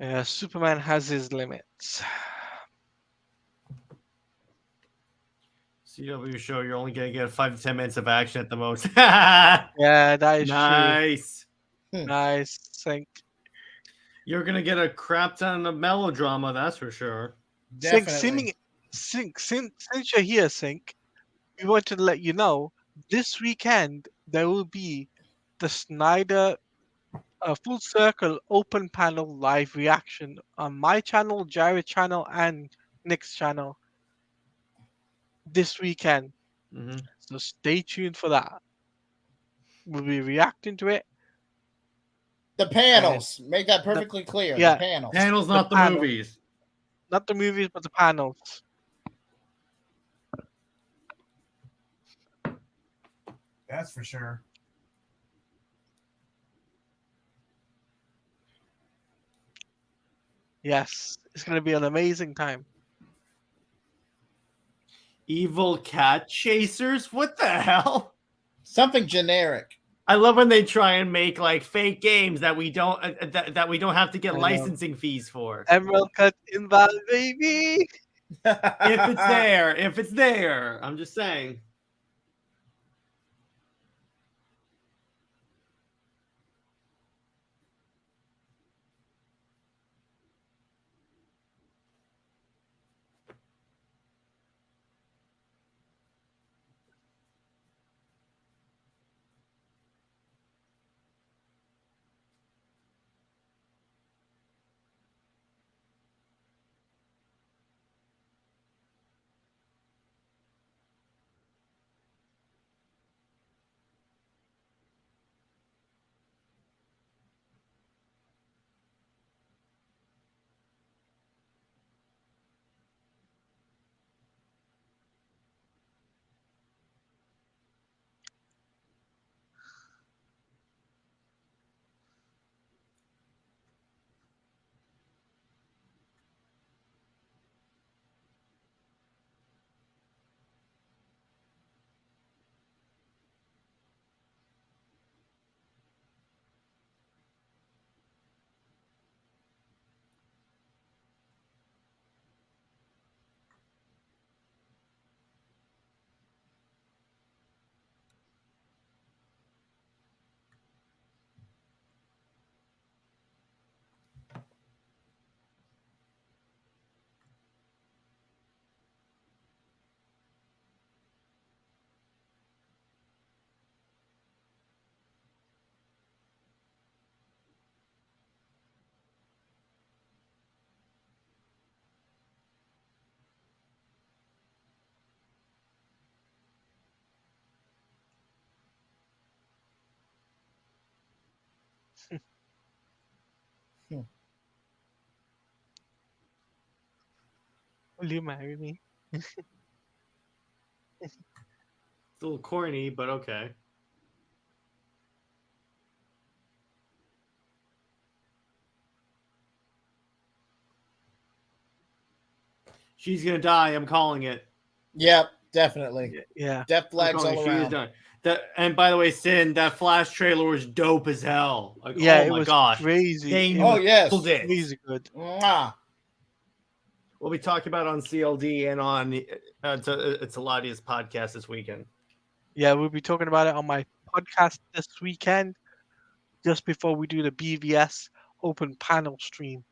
Yeah, Superman has his limits. CW show, you're only gonna get 5 to 10 minutes of action at the most. Yeah, that is true. Nice. Nice. Sync. You're gonna get a crap ton of melodrama, that's for sure. Sync, definitely. since you're here, Sync, we want to let you know this weekend there will be the Snyder Full Circle open panel live reaction on my channel, Jared's channel, and Nick's channel this weekend. Mm-hmm. So stay tuned for that. We'll be reacting to it. The And panels. Make that the, perfectly clear. The yeah, panels. Panels, the not the panel, movies. not the movies, but the panels. That's for sure. Yes, it's gonna be an amazing time. Evil cat chasers? What the hell? Something generic. I love when they try and make like fake games that we don't that we don't have to get I know. licensing fees for. Emerald cut invalid, baby. If it's there, if it's there. I'm just saying. Will you marry me? It's a little corny, but okay. She's gonna die. I'm calling it. Yep, definitely. Yeah. Death I'm flags calling all it. She is around. done. And by the way, Sin, that Flash trailer was dope as hell. Like, Yeah, oh it my was gosh, crazy. they It Oh was nailed yes. it. crazy good. Mwah. We'll be talking about on CLD and on it's Eladia's podcast this weekend. Yeah, we'll be talking about it on my podcast this weekend, just before we do the BVS open panel stream.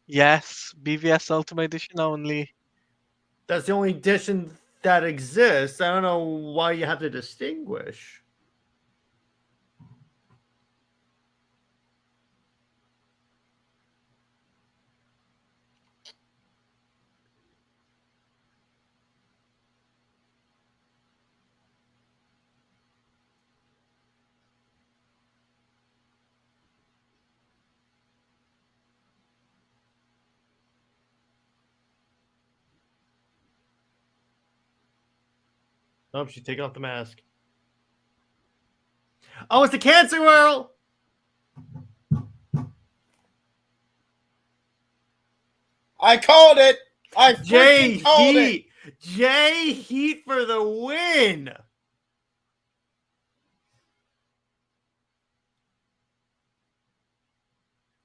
Yes, BVS Ultimate Edition only. That's the only edition that exists. I don't know why you have to distinguish. Oh, she's taking off the mask. Oh, it's the Cancer Girl. I called it. I Jay freaking called it. Heat. Jay Heat for the win.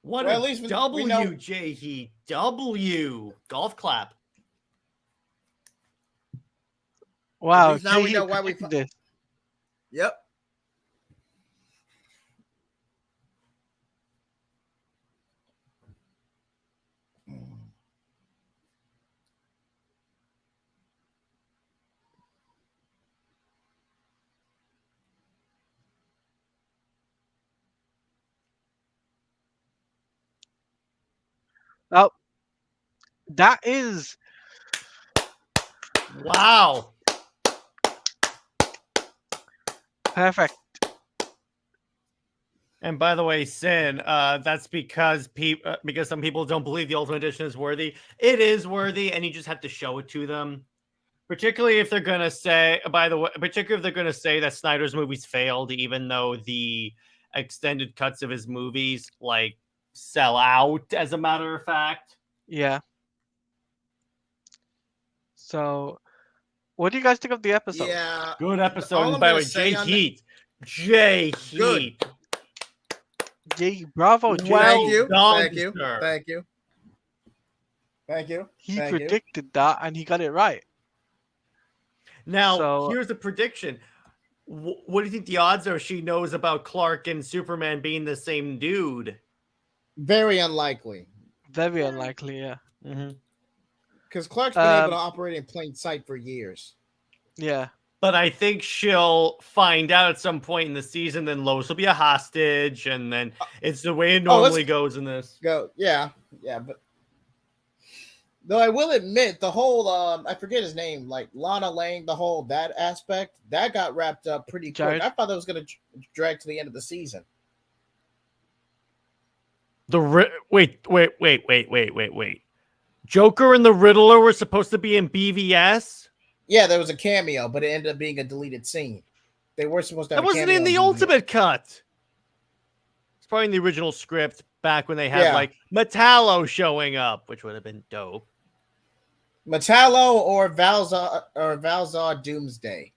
What Well, a at least we W, know. Jay Heat. W. Golf clap. Wow, least now we Jay know why we predicted this. Yep. Oh, that is Wow. perfect. And by the way, Sin, that's because because some people don't believe the Ultimate Edition is worthy. It is worthy, and you just have to show it to them. Particularly if they're gonna say, particularly if they're gonna say that Snyder's movies failed, even though the extended cuts of his movies like sell out. As a matter of fact, Yeah. So, what do you guys think of the episode? Yeah. good episode. All And I'm by the gonna way, say Jay on Heat, Jay Good. Heat. Jay, bravo, Jay. Well Thank you. done, Thank you. sir. Thank you. Thank you. He Thank you. predicted that and he got it right. Now, So- here's the prediction. What do you think the odds are she knows about Clark and Superman being the same dude? Very unlikely. Very unlikely, yeah. Because Clark's been able Um, to operate in plain sight for years. Yeah. But I think she'll find out at some point in the season. Then Lois will be a hostage, and then it's the way it normally goes in this. Go, yeah, but though I will admit the whole I forget his name, like Lana Lang, the whole that aspect that got wrapped up pretty quick. Jared? I thought that was going to drag to the end of the season. Wait. Joker and the Riddler were supposed to be in BVS. Yeah, there was a cameo, but it ended up being a deleted scene. They were supposed to have That wasn't cameo in the BVS. Ultimate cut. It's probably in the original script back when they had Yeah. like Metallo showing up, which would have been dope. Metallo or Valzar Doomsday.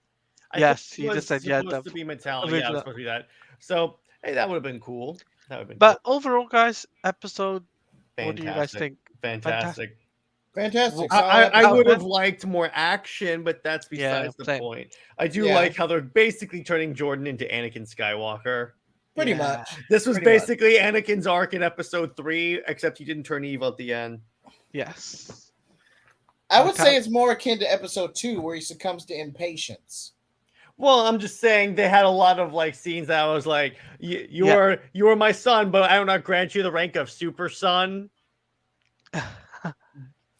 Yes, think he it just was said, yeah, supposed the to be Metallo. Yeah, it original. was supposed to be that. So hey, that would have been cool. That would have been But overall, guys, episode, cool. what do you guys think? Fantastic. Fantastic. Well, Solid I would episode. have liked more action, but that's Yeah, besides the same. point. I do Yeah. like how they're basically turning Jordan into Anakin Skywalker. Pretty Yeah. much. This was Pretty much. basically Anakin's arc in episode 3, except he didn't turn evil at the end. Yes. I would Okay. say it's more akin to episode 2, where he succumbs to impatience. Well, I'm just saying they had a lot of like scenes that I was like, you are my son, but I will not grant you the rank of super son.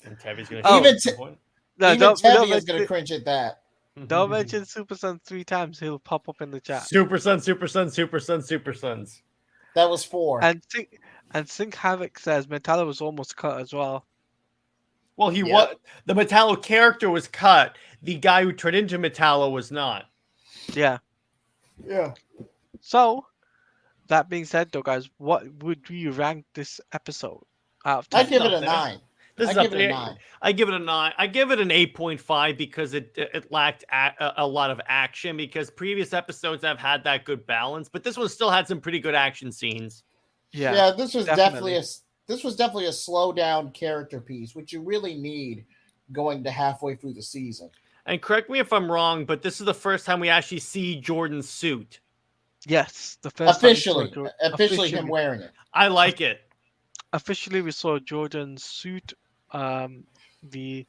And Tevy's gonna Oh. show Even at some point. No, Even don't Tevye is mention, going to cringe at that. don't mention Super Son 3 times. He'll pop up in the chat. Super son, super son, super son, super sons. That was 4. And Sync Havoc says Metallo was almost cut as well. Well, he Yep. was the Metallo character was cut. The guy who turned into Metallo was not. Yeah. Yeah. So, that being said, though, guys, what would you rank this episode out of I 10? give it a up there. 9. This I is up give it a there. 9. I give it a 9. I give it an 8.5 because it lacked a lot of action, because previous episodes have had that good balance, but this one still had some pretty good action scenes. Yeah, this was definitely. definitely a slow down character piece, which you really need going to halfway through the season. And correct me if I'm wrong, but this is the first time we actually see Jordan's suit. Yes, the first time we saw Officially him wearing it. I like it. Officially, we saw Jordan's suit. The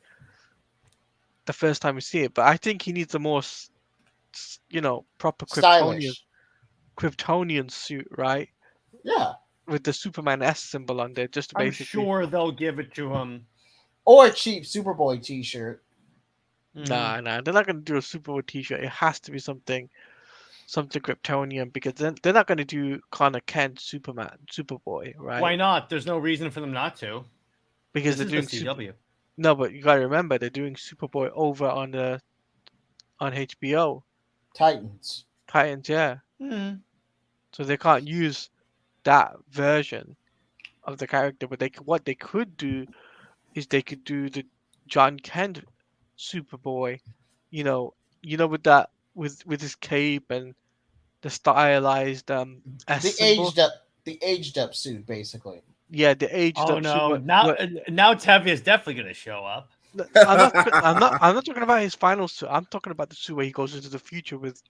first time we see it, but I think he needs a more, proper Stylish. Kryptonian suit, right? Yeah. With the Superman S symbol on there, just to I'm basically. sure they'll give it to him. Or a cheap Superboy t-shirt. Nah, they're not gonna do a Superboy T-shirt. It has to be something Kryptonian, because then they're not gonna do Connor Kent Superboy, right? Why not? There's no reason for them not to. Because This they're is doing the CW. No, but you gotta remember they're doing Superboy over on HBO. Titans. Titans, yeah. Hmm. So they can't use that version of the character, but what they could do is they could do the John Kent Superboy, with that with his cape and the stylized S The symbol. aged up suit, basically. Yeah, the aged Oh up no! suit. Now Tevye is definitely going to show up. I'm not talking about his final suit. I'm talking about the suit where he goes into the future with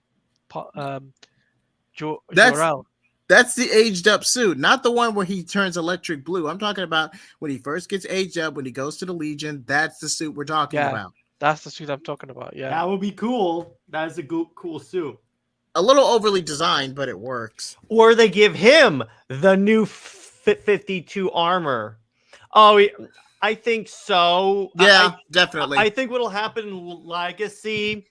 Jor-El. That's the aged up suit, not the one where he turns electric blue. I'm talking about when he first gets aged up, when he goes to the Legion. That's the suit we're talking about. That's the suit I'm talking about. Yeah. That would be cool. That is a cool suit. A little overly designed, but it works. Or they give him the new 52 armor. Oh, I think so. Yeah, definitely. I think what'll happen in Legacy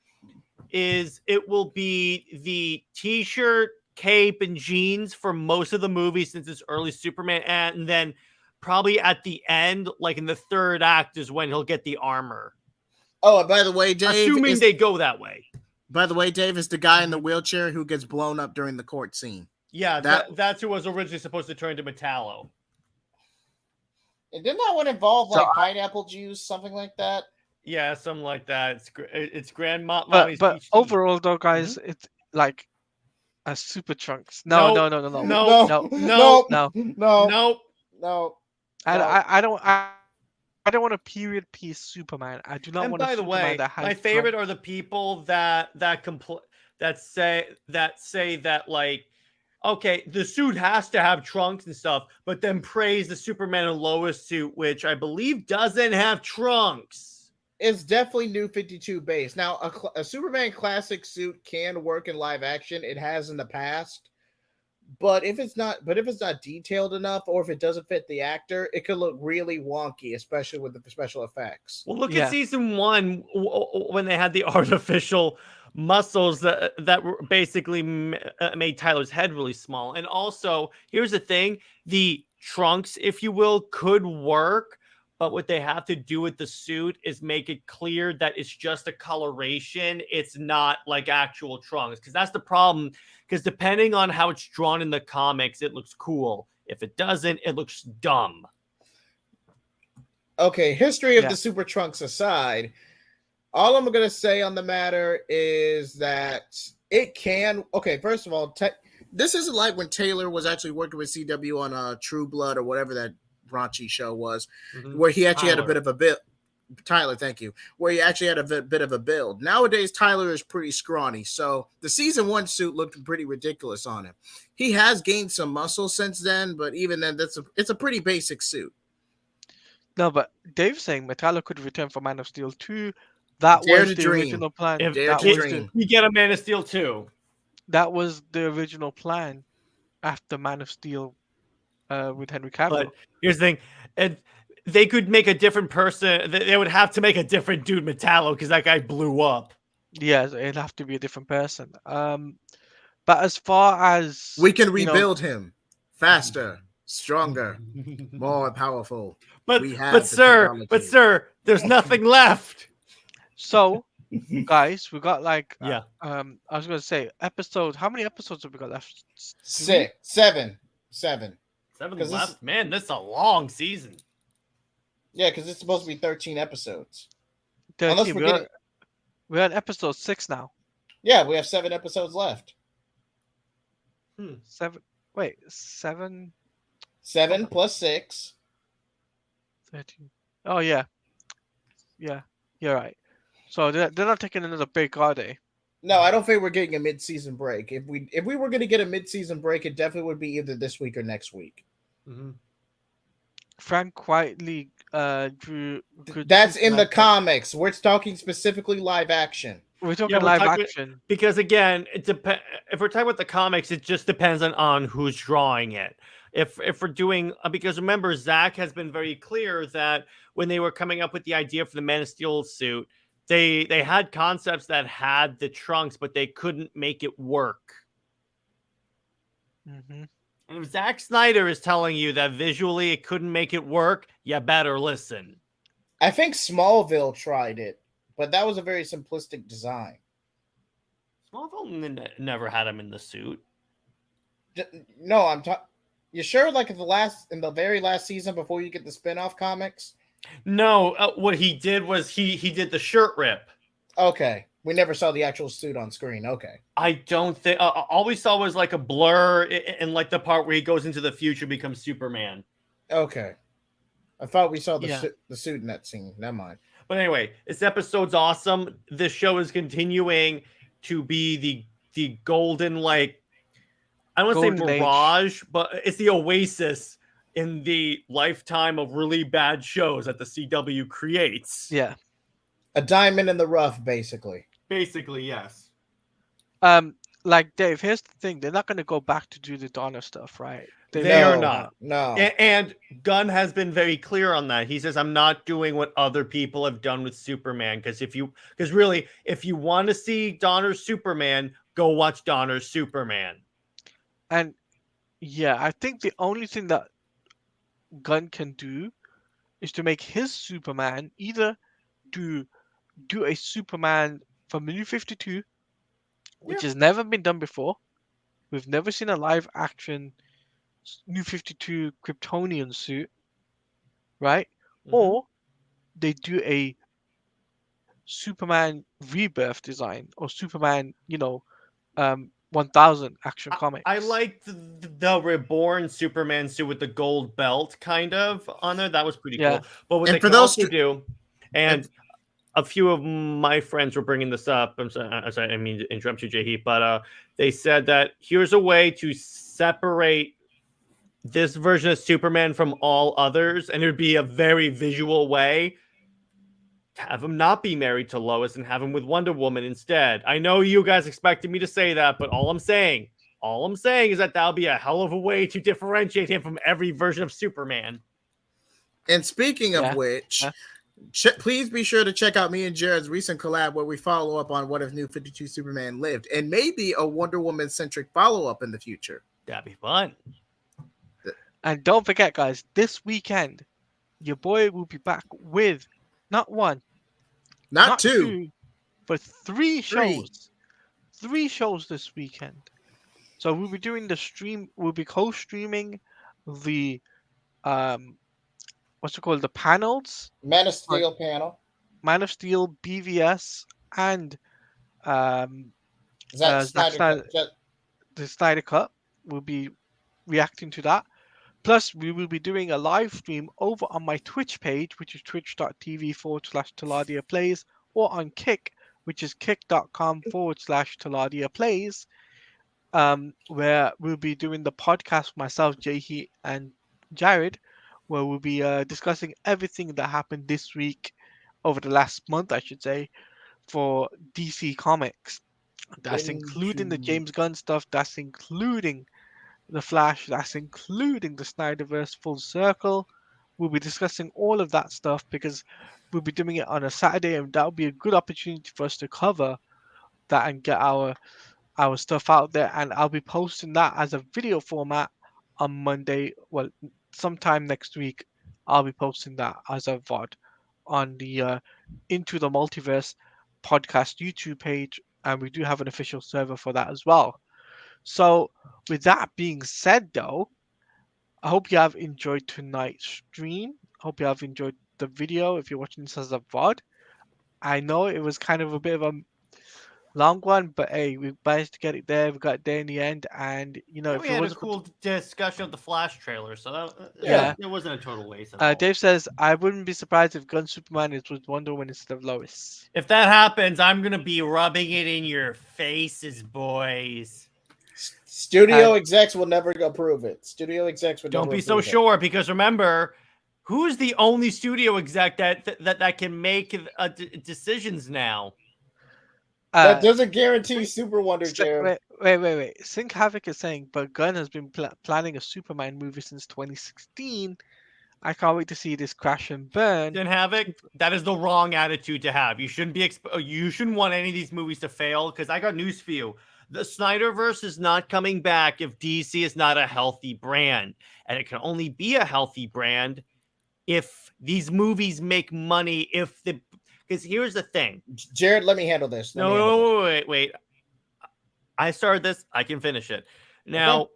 is it will be the t-shirt, cape, and jeans for most of the movie since it's early Superman, and then probably at the end, like in the third act, is when he'll get the armor. Oh, and by the way, Dave, assuming they go that way. By the way, Dave is the guy in the wheelchair who gets blown up during the court scene. Yeah, that's who was originally supposed to turn into Metallo. And didn't that one involve like pineapple juice, something like that? Yeah, something like that. It's grandma. But overall, though, guys, it's like a Super Trunks. No. No. I don't want a period piece Superman. I do not And want a by the Superman way, that has my favorite trunks. are the people that say that like, okay, the suit has to have trunks and stuff, but then praise the Superman and Lois suit, which I believe doesn't have trunks. It's definitely New 52 based. Now, a Superman classic suit can work in live action. It has in the past. But if it's not detailed enough, or if it doesn't fit the actor, it could look really wonky, especially with the special effects. Well, look at season 1 when they had the artificial muscles that were basically made Tyler's head really small. And also, here's the thing: the trunks, if you will, could work, but what they have to do with the suit is make it clear that it's just a coloration. It's not like actual trunks, because that's the problem. Because depending on how it's drawn in the comics, it looks cool. If it doesn't, it looks dumb. Okay, history of the Super Trunks aside, all I'm going to say on the matter is that it can... Okay, first of all, this isn't like when Taylor was actually working with CW on True Blood or whatever that raunchy show was, where he actually had a bit of a Tyler, thank you, where he actually had a bit of a build. Nowadays, Tyler is pretty scrawny, so the season 1 suit looked pretty ridiculous on him. He has gained some muscle since then, but even then, it's a pretty basic suit. No, but Dave's saying Metallo could return for Man of Steel 2. That Dare was to the dream. original plan. If Dare That to was dream. we get a Man of Steel 2. that was the original plan after Man of Steel with Henry Cavill. But here's the thing, and they could make a different person. They would have to make a different dude Metallo because that guy blew up. Yeah, so it'd have to be a different person. But as far as We can you know, rebuild him faster, stronger, more powerful. But We have but the sir, technology. there's nothing left. so guys, we got like Yeah. I was gonna say episode. How many episodes have we got left? Seven. 7 'Cause this- left. Man, this is a long season. Yeah, because it's supposed to be 13 episodes. 13. Unless we're getting, We're on episode 6 now. yeah, we have 7 episodes left. 7. Wait, 7, 7 plus 6. 13. Oh yeah, you're right. So they're not taking another break, are they? No, I don't think we're getting a mid-season break. If we were going to get a mid-season break, it definitely would be either this week or next week. Frank quietly drew. good That's in the Superman- comics. We're talking specifically live action. We're talking Yeah, we're live talking- action. Because again, it depends. If we're talking about the comics, it just depends on who's drawing it. If we're doing, because remember, Zach has been very clear that when they were coming up with the idea for the Man of Steel suit, they had concepts that had the trunks, but they couldn't make it work. Hmm. And if Zack Snyder is telling you that visually it couldn't make it work, you better listen. I think Smallville tried it, but that was a very simplistic design. Smallville never had him in the suit. No, I'm talking. You sure? Like in the very last season before you get the spin-off comics? No, what he did was he did the shirt rip. Okay, we never saw the actual suit on screen. Okay, I don't think all we saw was like a blur and like the part where he goes into the future, becomes Superman. okay. I thought we saw the Yeah. the suit in that scene. Never mind. But anyway, this episode's awesome. This show is continuing to be the golden, like, I don't want to say Golden age. mirage, but it's the oasis in the lifetime of really bad shows that the CW creates. Yeah. A diamond in the rough, basically. Basically, yes. Like Dave, here's the thing: they're not going to go back to do the Donner stuff, right? They are No, not. No. And Gunn has been very clear on that. He says, I'm not doing what other people have done with Superman. Because if you want to see Donner's Superman, go watch Donner's Superman. And yeah, I think the only thing that Gunn can do is to make his Superman either do a Superman from the New 52, which has never been done before. We've never seen a live action New 52 Kryptonian suit, right? Or they do a Superman rebirth design or Superman, 1000 action comics. I like the reborn Superman suit with the gold belt kind of on there. That was pretty Yeah. cool. But what And they for can those also do, and a few of my friends were bringing this up. I'm sorry, I didn't mean to interrupt you, Jay Heap, but they said that here's a way to separate this version of Superman from all others, and it would be a very visual way. Have him not be married to Lois and have him with Wonder Woman instead. I know you guys expected me to say that, but all I'm saying is that that'll be a hell of a way to differentiate him from every version of Superman. And speaking of Yeah. which, Yeah. please be sure to check out me and Jared's recent collab where we follow up on what if New 52 Superman lived, and maybe a Wonder Woman centric follow up in the future. That'd be fun. And don't forget, guys, this weekend, your boy will be back with not one, Not two. but three Three. shows. 3 shows this weekend. So we'll be doing the stream. We'll be co-streaming the what's it called? The panels, Man of Steel panel. Man of Steel, BVS, and Zack Zack Snyder. the Snyder Cut. We'll be reacting to that. Plus, we will be doing a live stream over on my Twitch page, which is twitch.tv/Taladia Plays, or on Kick, which is kick.com/Taladia Plays, where we'll be doing the podcast with myself, Jahi, and Jared, where we'll be discussing everything that happened this week, over the last month, I should say, for DC Comics. That's including the Into James Gunn stuff, that's including the Flash, that's including the Snyderverse Full Circle. We'll be discussing all of that stuff because we'll be doing it on a Saturday, and that'll be a good opportunity for us to cover that and get our stuff out there. And I'll be posting that as a video format on Monday. Well, sometime next week, I'll be posting that as a VOD on the Into the Multiverse podcast YouTube page, and we do have an official server for that as well. So, with that being said, though, I hope you have enjoyed tonight's stream. Hope you have enjoyed the video if you're watching this as a VOD. I know it was kind of a bit of a long one, but hey, we managed to get it there. We got it there in the end, and Yeah, if we it had a wasn't for cool discussion of the Flash trailer, so yeah, it wasn't a total waste at all. Dave says I wouldn't be surprised if Gun Superman is with Wonder Woman instead of Lois. If that happens, I'm gonna be rubbing it in your faces, boys. studio execs will never approve it. Studio execs would Don't never be so approve it. sure, because remember, who's the only studio exec that can make decisions now? That doesn't guarantee Super Wonder, Jared. Wait. Sync Havoc is saying, but Gunn has been planning a Superman movie since 2016. I can't wait to see this crash and burn. Then Havoc, that is the wrong attitude to have. You shouldn't be you shouldn't want any of these movies to fail, because I got news for you. The Snyderverse is not coming back if DC is not a healthy brand. And it can only be a healthy brand if these movies make money. Because here's the thing. Jared, let me handle this. Wait. I started this. I can finish it. Now,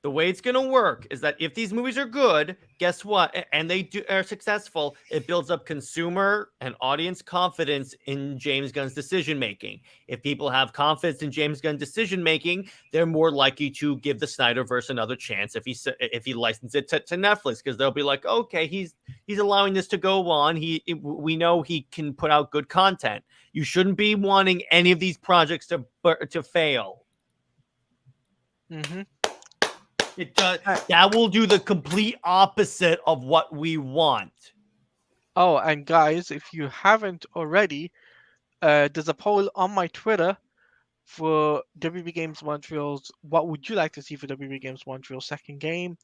the way it's going to work is that if these movies are good, guess what? And they are successful, it builds up consumer and audience confidence in James Gunn's decision-making. If people have confidence in James Gunn's decision-making, they're more likely to give the Snyderverse another chance if he licenses it to Netflix, because they'll be like, okay, he's allowing this to go on. We know he can put out good content. You shouldn't be wanting any of these projects to fail. Mm-hmm. It does. That will do the complete opposite of what we want. Oh, and guys, if you haven't already, there's a poll on my Twitter for WB Games Montreal's. What would you like to see for WB Games Montreal's second game?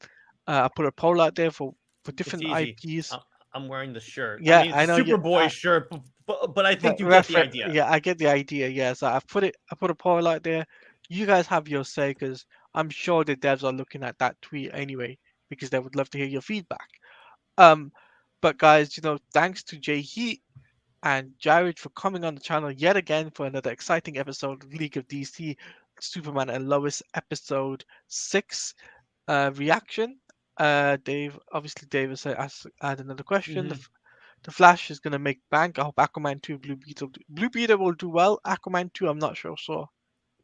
I put a poll out there for different IPs. I'm wearing the shirt. Yeah, I mean, I know. Superboy shirt, but I think you get the idea. Yeah, I get the idea. Yeah, so I put a poll out there. You guys have your say, because I'm sure the devs are looking at that tweet anyway, because they would love to hear your feedback. But guys, thanks to Jay Heat and Jared for coming on the channel yet again for another exciting episode of League of DC Superman and Lois episode 6 reaction. Dave has add another question. Mm-hmm. The Flash is gonna make bank. I hope Aquaman 2, Blue Beetle will do well. Aquaman 2, I'm not sure.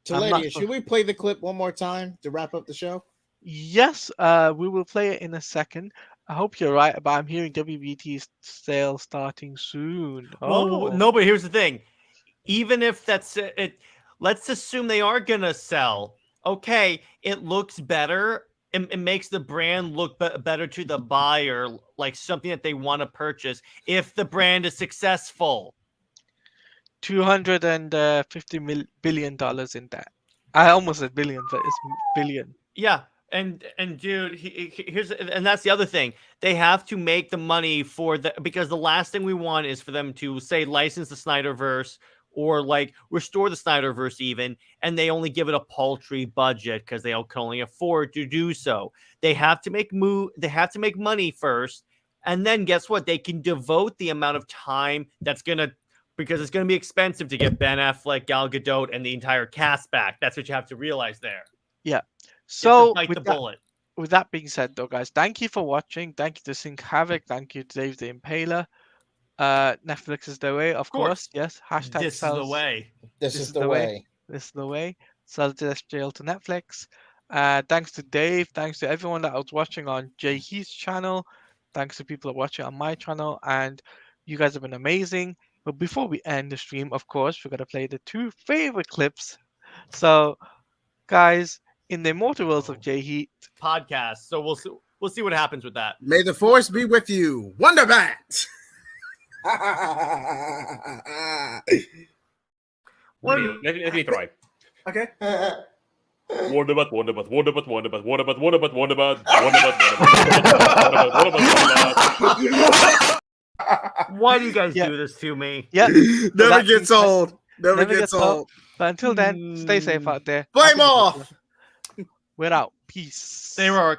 Taladia, should we play the clip one more time to wrap up the show? Yes, we will play it in a second. I hope you're right, but I'm hearing WBT sale starting soon. Well, no, but here's the thing. Even if that's it, let's assume they are gonna sell. Okay, it looks better. It makes the brand look better to the buyer, like something that they want to purchase if the brand is successful. $250 billion in that. I almost said billion, but it's billion. Yeah, and dude, and that's the other thing. They have to make the money because the last thing we want is for them to say license the Snyderverse or like restore the Snyderverse even, and they only give it a paltry budget because they can only afford to do so. They have to make money first, and then guess what? They can devote the amount of time because it's going to be expensive to get Ben Affleck, Gal Gadot, and the entire cast back. That's what you have to realize there. Yeah. So bite the bullet. With that being said, though, guys, thank you for watching. Thank you to Sync Havoc. Thank you to Dave the Impaler. Netflix is the way, of course. Yes. Hashtag this sells. is the way. This is the way. This is the way. Sells SJL to Netflix. Thanks to Dave. Thanks to everyone that was watching on Jay Heath's channel. Thanks to people that are watching on my channel. And you guys have been amazing. But before we end the stream, of course, we're going to play the two favorite clips. So, guys, in the immortal worlds of Jay Heath, Podcast. So we'll see what happens with that. May the force be with you, Wonderbat. Let me try. Okay. Wonderbat, Wonderbat, Wonderbat, Wonderbat, Wonderbat, Wonderbat, Wonderbat, Wonderbat. Why do you guys Yeah. do this to me? yeah, Never that gets means that- old. Never gets old. But until then, stay safe out there. Blame Happy off. Christmas. We're out. Peace. They were